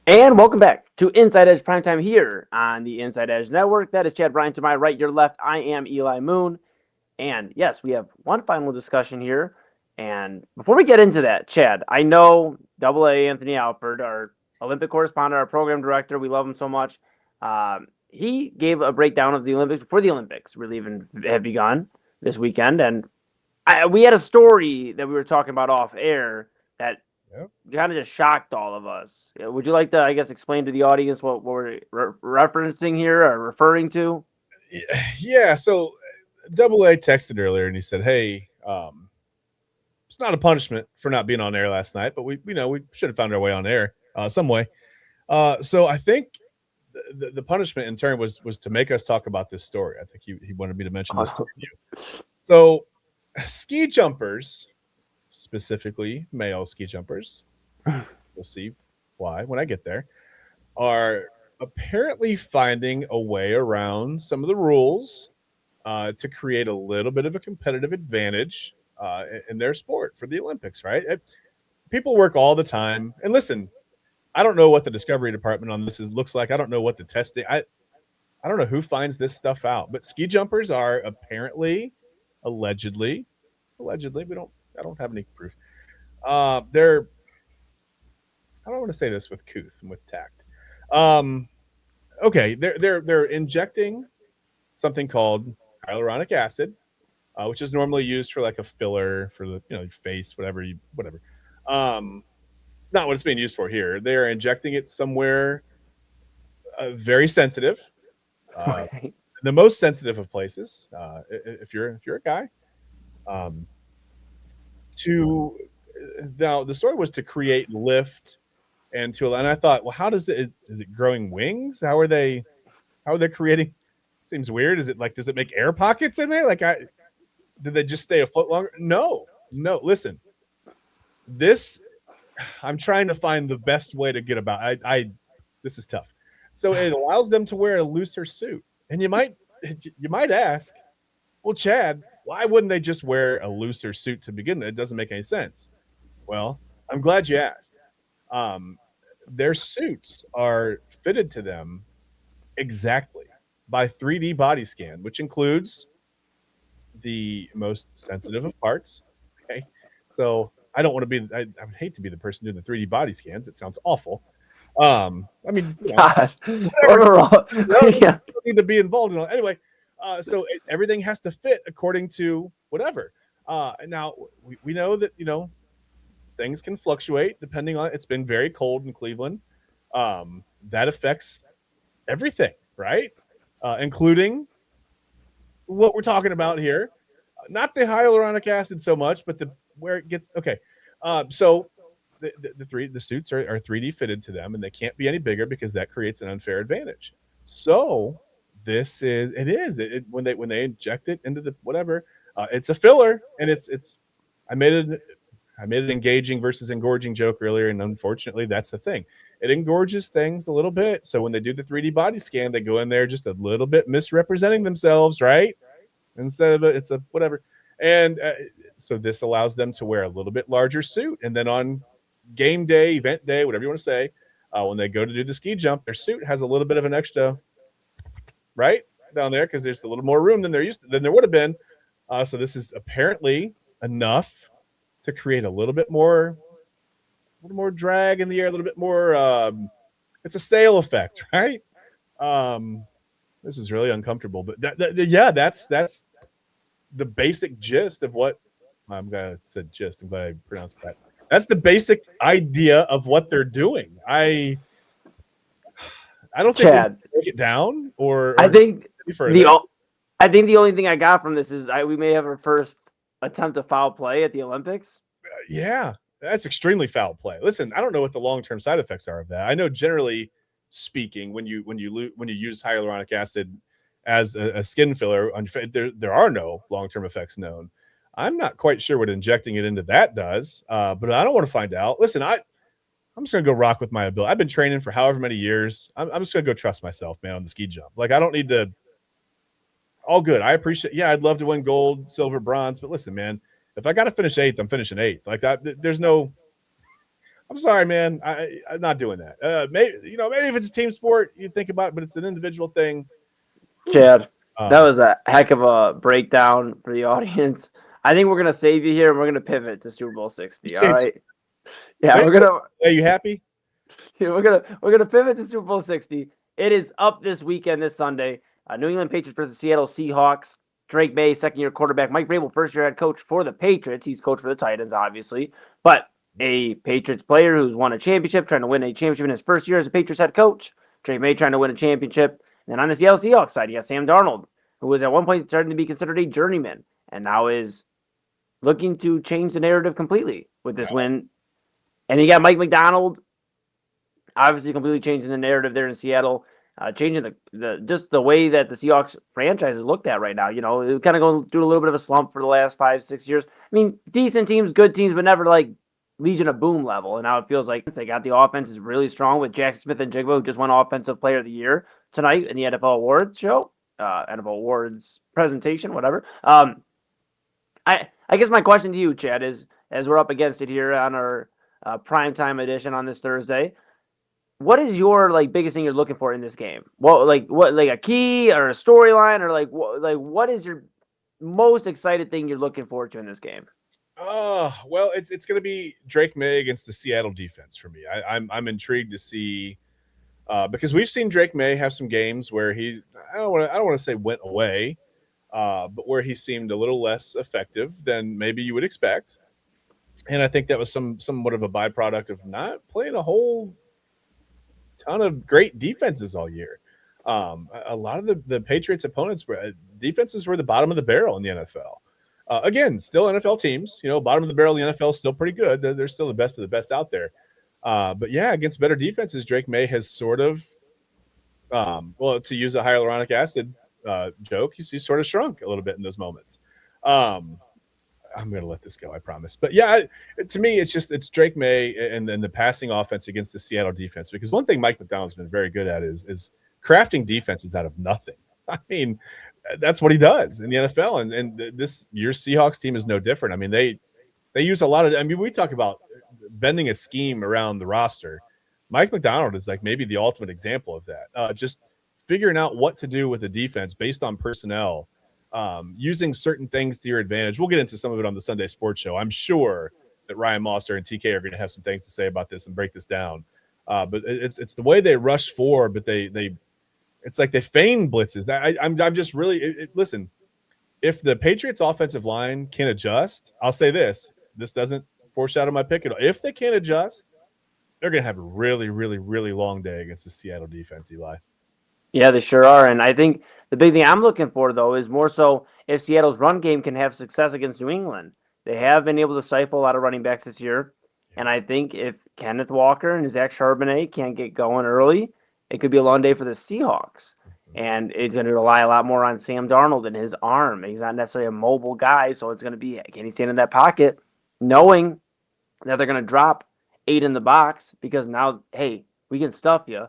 And welcome back to Inside Edge Primetime here on the Inside Edge Network. That is Chad Bryan to my right, your left. I am Eli Moon. And yes, we have one final discussion here. And before we get into that, Chad, I know AA Anthony Alpert, our Olympic correspondent, our program director, we love him so much. He gave a breakdown of the Olympics before the Olympics really even had begun this weekend. And we had a story that we were talking about off air that kind of just shocked all of us. Would you like to, I guess, explain to the audience what we're referencing here or referring to? Yeah. So AA texted earlier and he said, "Hey, it's not a punishment for not being on air last night, but we should have found our way on air some way." So I think the punishment in turn was to make us talk about this story. I think he wanted me to mention this to you. So ski jumpers, specifically male ski jumpers, we'll see why when I get there, are apparently finding a way around some of the rules to create a little bit of a competitive advantage in their sport for the Olympics, right? People work all the time. And listen, I don't know what the discovery department on this looks like. I don't know what the testing. I don't know who finds this stuff out, but ski jumpers are apparently, allegedly, I don't have any proof. They're, I don't want to say this with couth and with tact. Okay, they're injecting something called hyaluronic acid, which is normally used for like a filler for the your face, whatever. It's not what it's being used for here. They are injecting it somewhere very sensitive, Okay. the most sensitive of places. If you're a guy, to now the story was to create lift and to allow. And I thought, well, how does it? Is it growing wings? How are they creating? Seems weird. Is it like, does it make air pockets in there? Like, did they just stay afloat longer? No. Listen, this, I'm trying to find the best way to get about. This is tough. So it allows them to wear a looser suit. And you might ask, well, Chad, why wouldn't they just wear a looser suit to begin with? It doesn't make any sense. Well, I'm glad you asked. Their suits are fitted to them exactly by 3D body scan, which includes the most sensitive of parts. Okay. So I don't want to be, I would hate to be the person doing the 3D body scans. It sounds awful. I mean, Gosh. you Yeah. don't need to be involved in it. Anyway, so everything has to fit according to whatever. Now we know that, things can fluctuate depending on, it's been very cold in Cleveland. That affects everything, right? Including what we're talking about here. Not the hyaluronic acid so much, but where it gets okay. So the suits are 3D fitted to them, and they can't be any bigger because that creates an unfair advantage. So when they inject it into the whatever, it's a filler, and it's I made it engaging versus engorging joke earlier, and unfortunately that's the thing. It engorges things a little bit. So when they do the 3D body scan, they go in there just a little bit misrepresenting themselves, right? Instead of it's a whatever. And so this allows them to wear a little bit larger suit. And then on game day, event day, whatever you want to say, when they go to do the ski jump, their suit has a little bit of an extra, right, down there because there's a little more room than there would have been. So this is apparently enough to create a little bit more drag in the air, a little bit more. It's a sail effect, right? This is really uncomfortable, but that's the basic gist of what I'm glad I said gist. I'm glad I pronounced that. That's the basic idea of what they're doing. I don't think Chad, we break it down or I think further. I think the only thing I got from this is we may have our first attempt of foul play at the Olympics. Yeah, that's extremely foul play. Listen, I don't know what the long-term side effects are of that. I know generally speaking, when you use hyaluronic acid as a skin filler, there are no long-term effects known. I'm not quite sure what injecting it into that does, but I don't want to find out. Listen, I'm just gonna go rock with my ability. I've been training for however many years. I'm just gonna go trust myself, man, on the ski jump. Like I don't need to. All good. I appreciate. Yeah, I'd love to win gold, silver, bronze, but listen, man, if I got to finish eighth, I'm finishing eighth. Like that. There's no. I'm sorry, man. I'm not doing that. Maybe if it's a team sport, you think about it, but it's an individual thing. Chad, that Um, was a heck of a breakdown for the audience. I think we're gonna save you here, and we're gonna pivot to Super Bowl 60. All right? Yeah, Are you happy? we're gonna pivot to Super Bowl 60. It is up this weekend, this Sunday. New England Patriots versus Seattle Seahawks. Drake May, second-year quarterback. Mike Vrabel, first-year head coach for the Patriots. He's coached for the Titans, obviously, but a Patriots player who's won a championship, trying to win a championship in his first year as a Patriots head coach. Drake May trying to win a championship. And on the Seattle Seahawks side, you got Sam Darnold, who was at one point starting to be considered a journeyman, and now is looking to change the narrative completely with this win. And you got Mike McDonald, obviously completely changing the narrative there in Seattle, changing the way that the Seahawks franchise is looked at right now. It kind of going through a little bit of a slump for the last 5-6 years. I mean, decent teams, good teams, but never like Legion of Boom level. And now it feels like they got the offense is really strong with Jackson Smith and Jigba, who just won Offensive Player of the Year tonight in the NFL Awards show, NFL Awards presentation, whatever. I guess my question to you, Chad, is as we're up against it here on our primetime edition on this Thursday, what is your biggest thing you're looking for in this game? What a key or a storyline or what is your most excited thing you're looking forward to in this game? Well, it's going to be Drake May against the Seattle defense for me. I'm intrigued to see because we've seen Drake May have some games where I don't want to say went away, but where he seemed a little less effective than maybe you would expect. And I think that was somewhat of a byproduct of not playing a whole ton of great defenses all year. A lot of the Patriots opponents defenses were the bottom of the barrel in the NFL. Again, still NFL teams, bottom of the barrel in the NFL is still pretty good. They're still the best of the best out there. But yeah, against better defenses, Drake May has sort of, to use a hyaluronic acid joke, he's sort of shrunk a little bit in those moments. I'm going to let this go, I promise. But yeah, to me, it's Drake May and then the passing offense against the Seattle defense. Because one thing Mike McDonald's been very good at is crafting defenses out of nothing. I mean, that's what he does in the NFL. And this year's Seahawks team is no different. I mean, they use a lot of – we talk about bending a scheme around the roster. Mike McDonald is maybe the ultimate example of that. Just figuring out what to do with the defense based on personnel. Using certain things to your advantage. We'll get into some of it on the Sunday Sports Show. I'm sure that Ryan Mosser and TK are going to have some things to say about this and break this down. But it's the way they rush forward, but it's like they feign blitzes. I'm just really listen. If the Patriots' offensive line can adjust, I'll say this. This doesn't foreshadow my pick at all. If they can't adjust, they're going to have a really, really, really long day against the Seattle defense, Eli. Yeah, they sure are. And I think the big thing I'm looking for, though, is more so if Seattle's run game can have success against New England. They have been able to stifle a lot of running backs this year. And I think if Kenneth Walker and Zach Charbonnet can't get going early, it could be a long day for the Seahawks. And it's going to rely a lot more on Sam Darnold and his arm. He's not necessarily a mobile guy, so it's going to be, can he stand in that pocket, knowing that they're going to drop 8 in the box because now, hey, we can stuff you.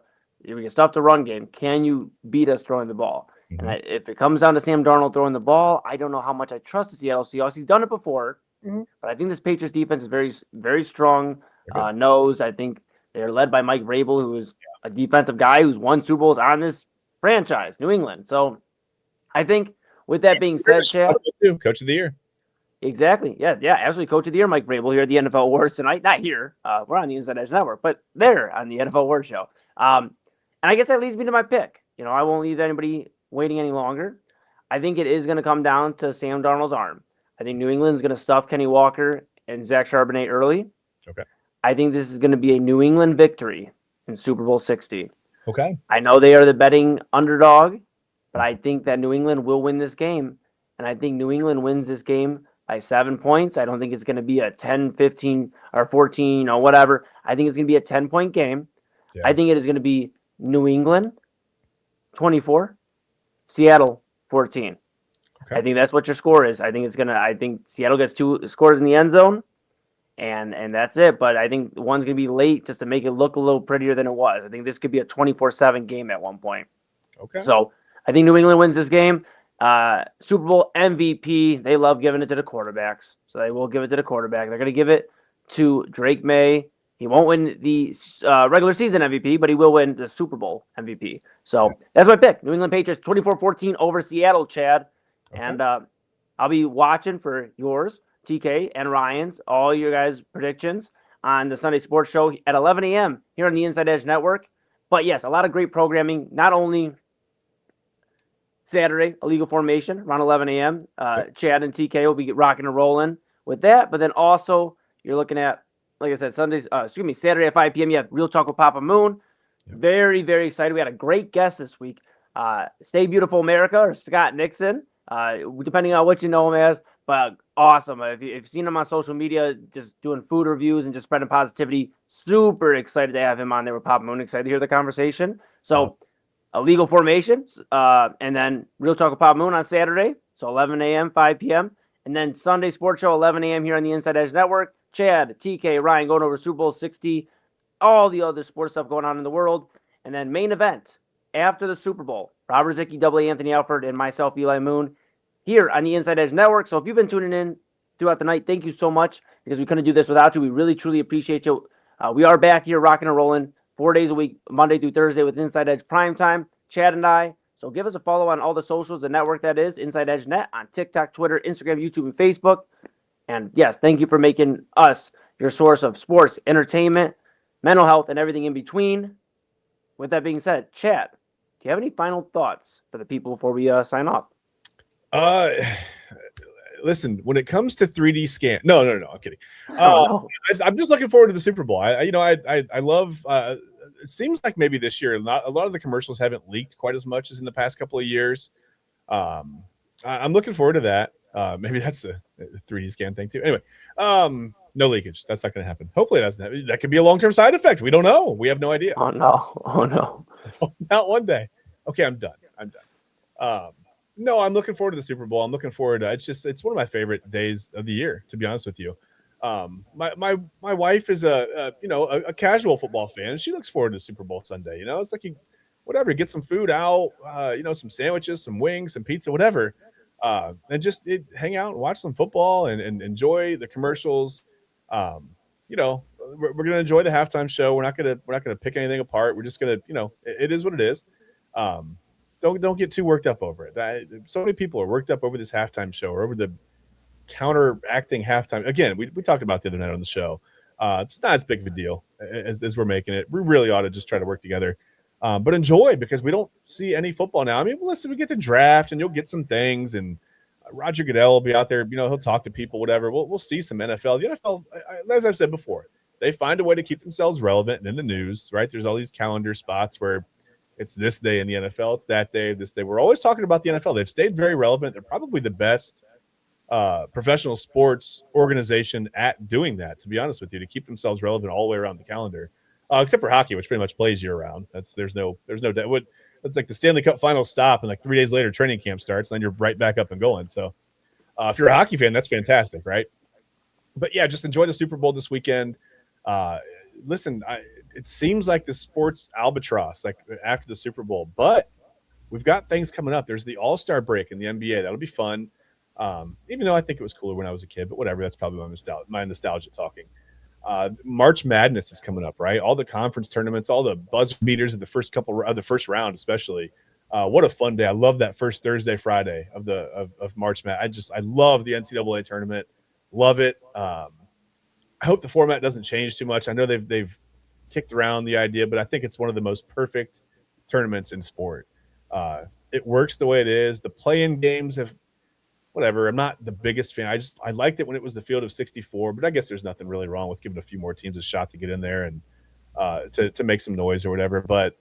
We can stuff the run game. Can you beat us throwing the ball? Mm-hmm. And if it comes down to Sam Darnold throwing the ball, I don't know how much I trust the Seattle Seahawks. He's done it before, but I think this Patriots defense is very, very strong. Nose. I think they're led by Mike Vrabel, who is a defensive guy who's won Super Bowls on this franchise, New England. So I think with that being said, Chad, Coach of the Year. Exactly. Yeah, absolutely. Coach of the Year, Mike Vrabel here at the NFL Awards tonight. Not here. We're on the Inside Edge Network, but there on the NFL Awards show. And I guess that leads me to my pick. I won't leave anybody waiting any longer. I think it is going to come down to Sam Darnold's arm. I think New England's going to stuff Kenny Walker and Zach Charbonnet early. Okay. I think this is going to be a New England victory in Super Bowl 60. Okay. I know they are the betting underdog, but I think that New England will win this game. And I think New England wins this game by 7 points. I don't think it's going to be a 10, 15, or 14, or whatever. I think it's going to be a 10-point game. Yeah. I think it is going to be New England 24, Seattle 14. Okay. I think that's what your score is. I think Seattle gets 2 scores in the end zone, and that's it. But I think one's going to be late just to make it look a little prettier than it was. I think this could be a 24-7 game at one point. Okay. So I think New England wins this game. Super Bowl MVP, they love giving it to the quarterbacks. So they will give it to the quarterback. They're going to give it to Drake May He won't win the regular season MVP, but he will win the Super Bowl MVP. So that's my pick. New England Patriots 24-14 over Seattle, Chad. Okay. And I'll be watching for yours, TK, and Ryan's, all your guys' predictions on the Sunday Sports Show at 11 a.m. here on the Inside Edge Network. But yes, a lot of great programming, not only Saturday, illegal formation around 11 a.m. Chad and TK will be rocking and rolling with that. But then also, you're looking at, like I said, Saturday at 5 p.m. You have Real Talk with Papa Moon. Yep. Very, very excited. We had a great guest this week. Stay Beautiful America, or Scott Nixon, depending on what you know him as. But awesome. If you've seen him on social media, just doing food reviews and just spreading positivity, super excited to have him on there with Papa Moon. Excited to hear the conversation. So, illegal formation, and then Real Talk with Papa Moon on Saturday. So 11 a.m., 5 p.m. And then Sunday Sports Show, 11 a.m. here on the Inside Edge Network. Chad, TK, Ryan going over Super Bowl 60, all the other sports stuff going on in the world. And then main event after the Super Bowl, Robert Zicki, AA Anthony Alford, and myself, Eli Moon, here on the Inside Edge Network. So if you've been tuning in throughout the night, thank you so much, because we couldn't do this without you. We really, truly appreciate you. We are back here rocking and rolling 4 days a week, Monday through Thursday with Inside Edge Primetime, Chad and I. So give us a follow on all the socials, the network that is, Inside Edge Net, on TikTok, Twitter, Instagram, YouTube, and Facebook. And yes, thank you for making us your source of sports, entertainment, mental health, and everything in between. With that being said, Chad, do you have any final thoughts for the people before we sign off? Listen, when it comes to 3D scan, no, I'm kidding. No. I'm just looking forward to the Super Bowl. I love. It seems like maybe this year, a lot of the commercials haven't leaked quite as much as in the past couple of years. I'm looking forward to that. Maybe that's a 3D scan thing too. Anyway, no leakage. That's not going to happen. Hopefully, it doesn't. That could be a long-term side effect. We don't know. We have no idea. Oh no. Not one day. Okay, I'm done. No, I'm looking forward to the Super Bowl. I'm looking forward to it's one of my favorite days of the year, to be honest with you. My wife is a casual football fan. She looks forward to Super Bowl Sunday. It's like whatever, get some food out, some sandwiches, some wings, some pizza, whatever. And just hang out and watch some football and enjoy the commercials. We're going to enjoy the halftime show. We're not going to pick anything apart. We're just going to, it is what it is. Don't get too worked up over it. So many people are worked up over this halftime show or over the counteracting halftime. Again, we talked about the other night on the show. It's not as big of a deal as we're making it. We really ought to just try to work together. But enjoy, because we don't see any football now. I mean, listen, we get the draft and you'll get some things, and Roger Goodell will be out there. He'll talk to people, whatever. We'll see some NFL. The NFL, as I've said before, they find a way to keep themselves relevant and in the news, right? There's all these calendar spots where it's this day in the NFL, it's that day, this day. We're always talking about the NFL. They've stayed very relevant. They're probably the best professional sports organization at doing that, to be honest with you, to keep themselves relevant all the way around the calendar. Except for hockey, which pretty much plays year round. There's no it's like the Stanley Cup finals stop, and like 3 days later training camp starts, and then you're right back up and going. So if you're a hockey fan, that's fantastic, right? But yeah, just enjoy the Super Bowl this weekend. Listen, it seems like the sports albatross, like after the Super Bowl, but we've got things coming up. There's the All-Star break in the NBA. That'll be fun. Even though I think it was cooler when I was a kid, but whatever. That's probably my nostalgia talking. March Madness is coming up, right? All the conference tournaments, all the buzzer beaters of the first round, especially. What a fun day! I love that first Thursday, Friday of March Madness. I love the NCAA tournament. Love it. I hope the format doesn't change too much. I know they've kicked around the idea, but I think it's one of the most perfect tournaments in sport. It works the way it is. The play-in games have. Whatever. I'm not the biggest fan. I liked it when it was the field of 64, but I guess there's nothing really wrong with giving a few more teams a shot to get in there and to make some noise or whatever. But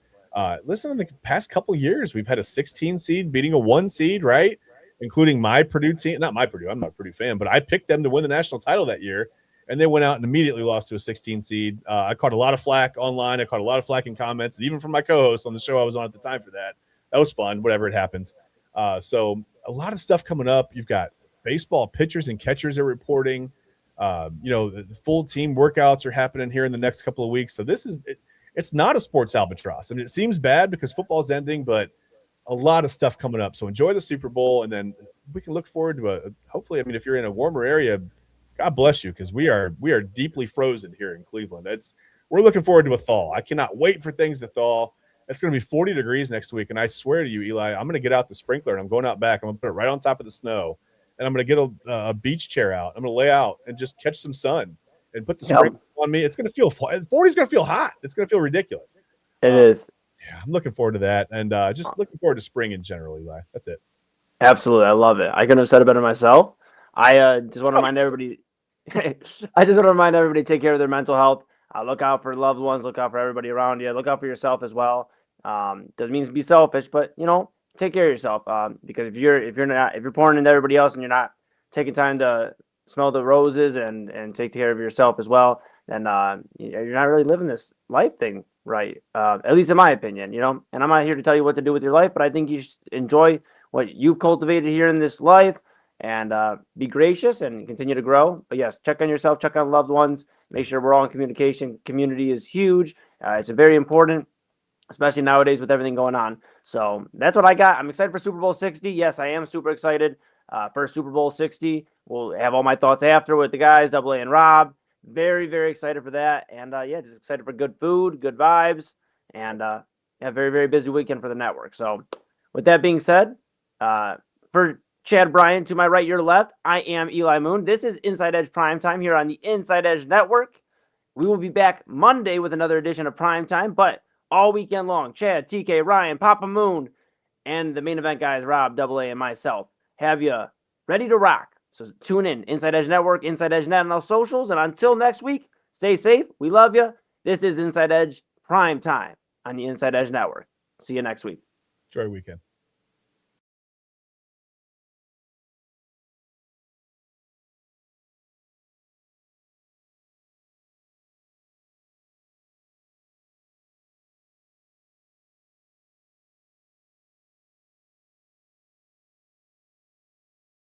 listen, in the past couple years, we've had a 16 seed beating a 1 seed, right? Including my Purdue team. Not my Purdue. I'm not a Purdue fan, but I picked them to win the national title that year, and they went out and immediately lost to a 16 seed. I caught a lot of flack online. I caught a lot of flack in comments, and even from my co-host on the show I was on at the time for that. That was fun. Whatever, it happens. So a lot of stuff coming up. You've got baseball pitchers and catchers are reporting. The full team workouts are happening here in the next couple of weeks. So it's not a sports albatross. I mean, it seems bad because football's ending, but a lot of stuff coming up. So enjoy the Super Bowl, and then we can look forward to hopefully, I mean, if you're in a warmer area, God bless you, because we are deeply frozen here in Cleveland. We're looking forward to a thaw. I cannot wait for things to thaw. It's going to be 40 degrees next week, and I swear to you, Eli, I'm going to get out the sprinkler and I'm going out back. I'm going to put it right on top of the snow, and I'm going to get a beach chair out. I'm going to lay out and just catch some sun and put the sprinkler on me. It's going to feel 40 is going to feel hot. It's going to feel ridiculous. It is. Yeah, I'm looking forward to that, and just looking forward to spring in general, Eli. That's it. Absolutely, I love it. I couldn't have said it better myself. I just want to remind everybody. I just want to remind everybody to take care of their mental health. Look out for loved ones. Look out for everybody around you. Look out for yourself as well. Doesn't mean to be selfish, but take care of yourself. Because if you're pouring into everybody else and you're not taking time to smell the roses and take care of yourself as well, then you're not really living this life thing right. At least in my opinion, And I'm not here to tell you what to do with your life, but I think you should enjoy what you've cultivated here in this life and be gracious and continue to grow. But yes, check on yourself, check on loved ones, make sure we're all in communication. Community is huge. It's very important, especially nowadays with everything going on. So that's what I got. I'm excited for Super Bowl 60. Yes, I am super excited. First Super Bowl 60. We'll have all my thoughts after with the guys, Double A and Rob. Very, very excited for that. And just excited for good food, good vibes, and a very, very busy weekend for the network. So with that being said, for Chad Bryan, to my right, your left, I am Eli Moon. This is Inside Edge Primetime here on the Inside Edge Network. We will be back Monday with another edition of Primetime, but all weekend long, Chad, TK, Ryan, Papa Moon, and the main event guys, Rob, Double A, and myself, have you ready to rock. So tune in, Inside Edge Network, Inside Edge Net on all socials, and until next week, stay safe. We love you. This is Inside Edge Primetime on the Inside Edge Network. See you next week. Enjoy your weekend.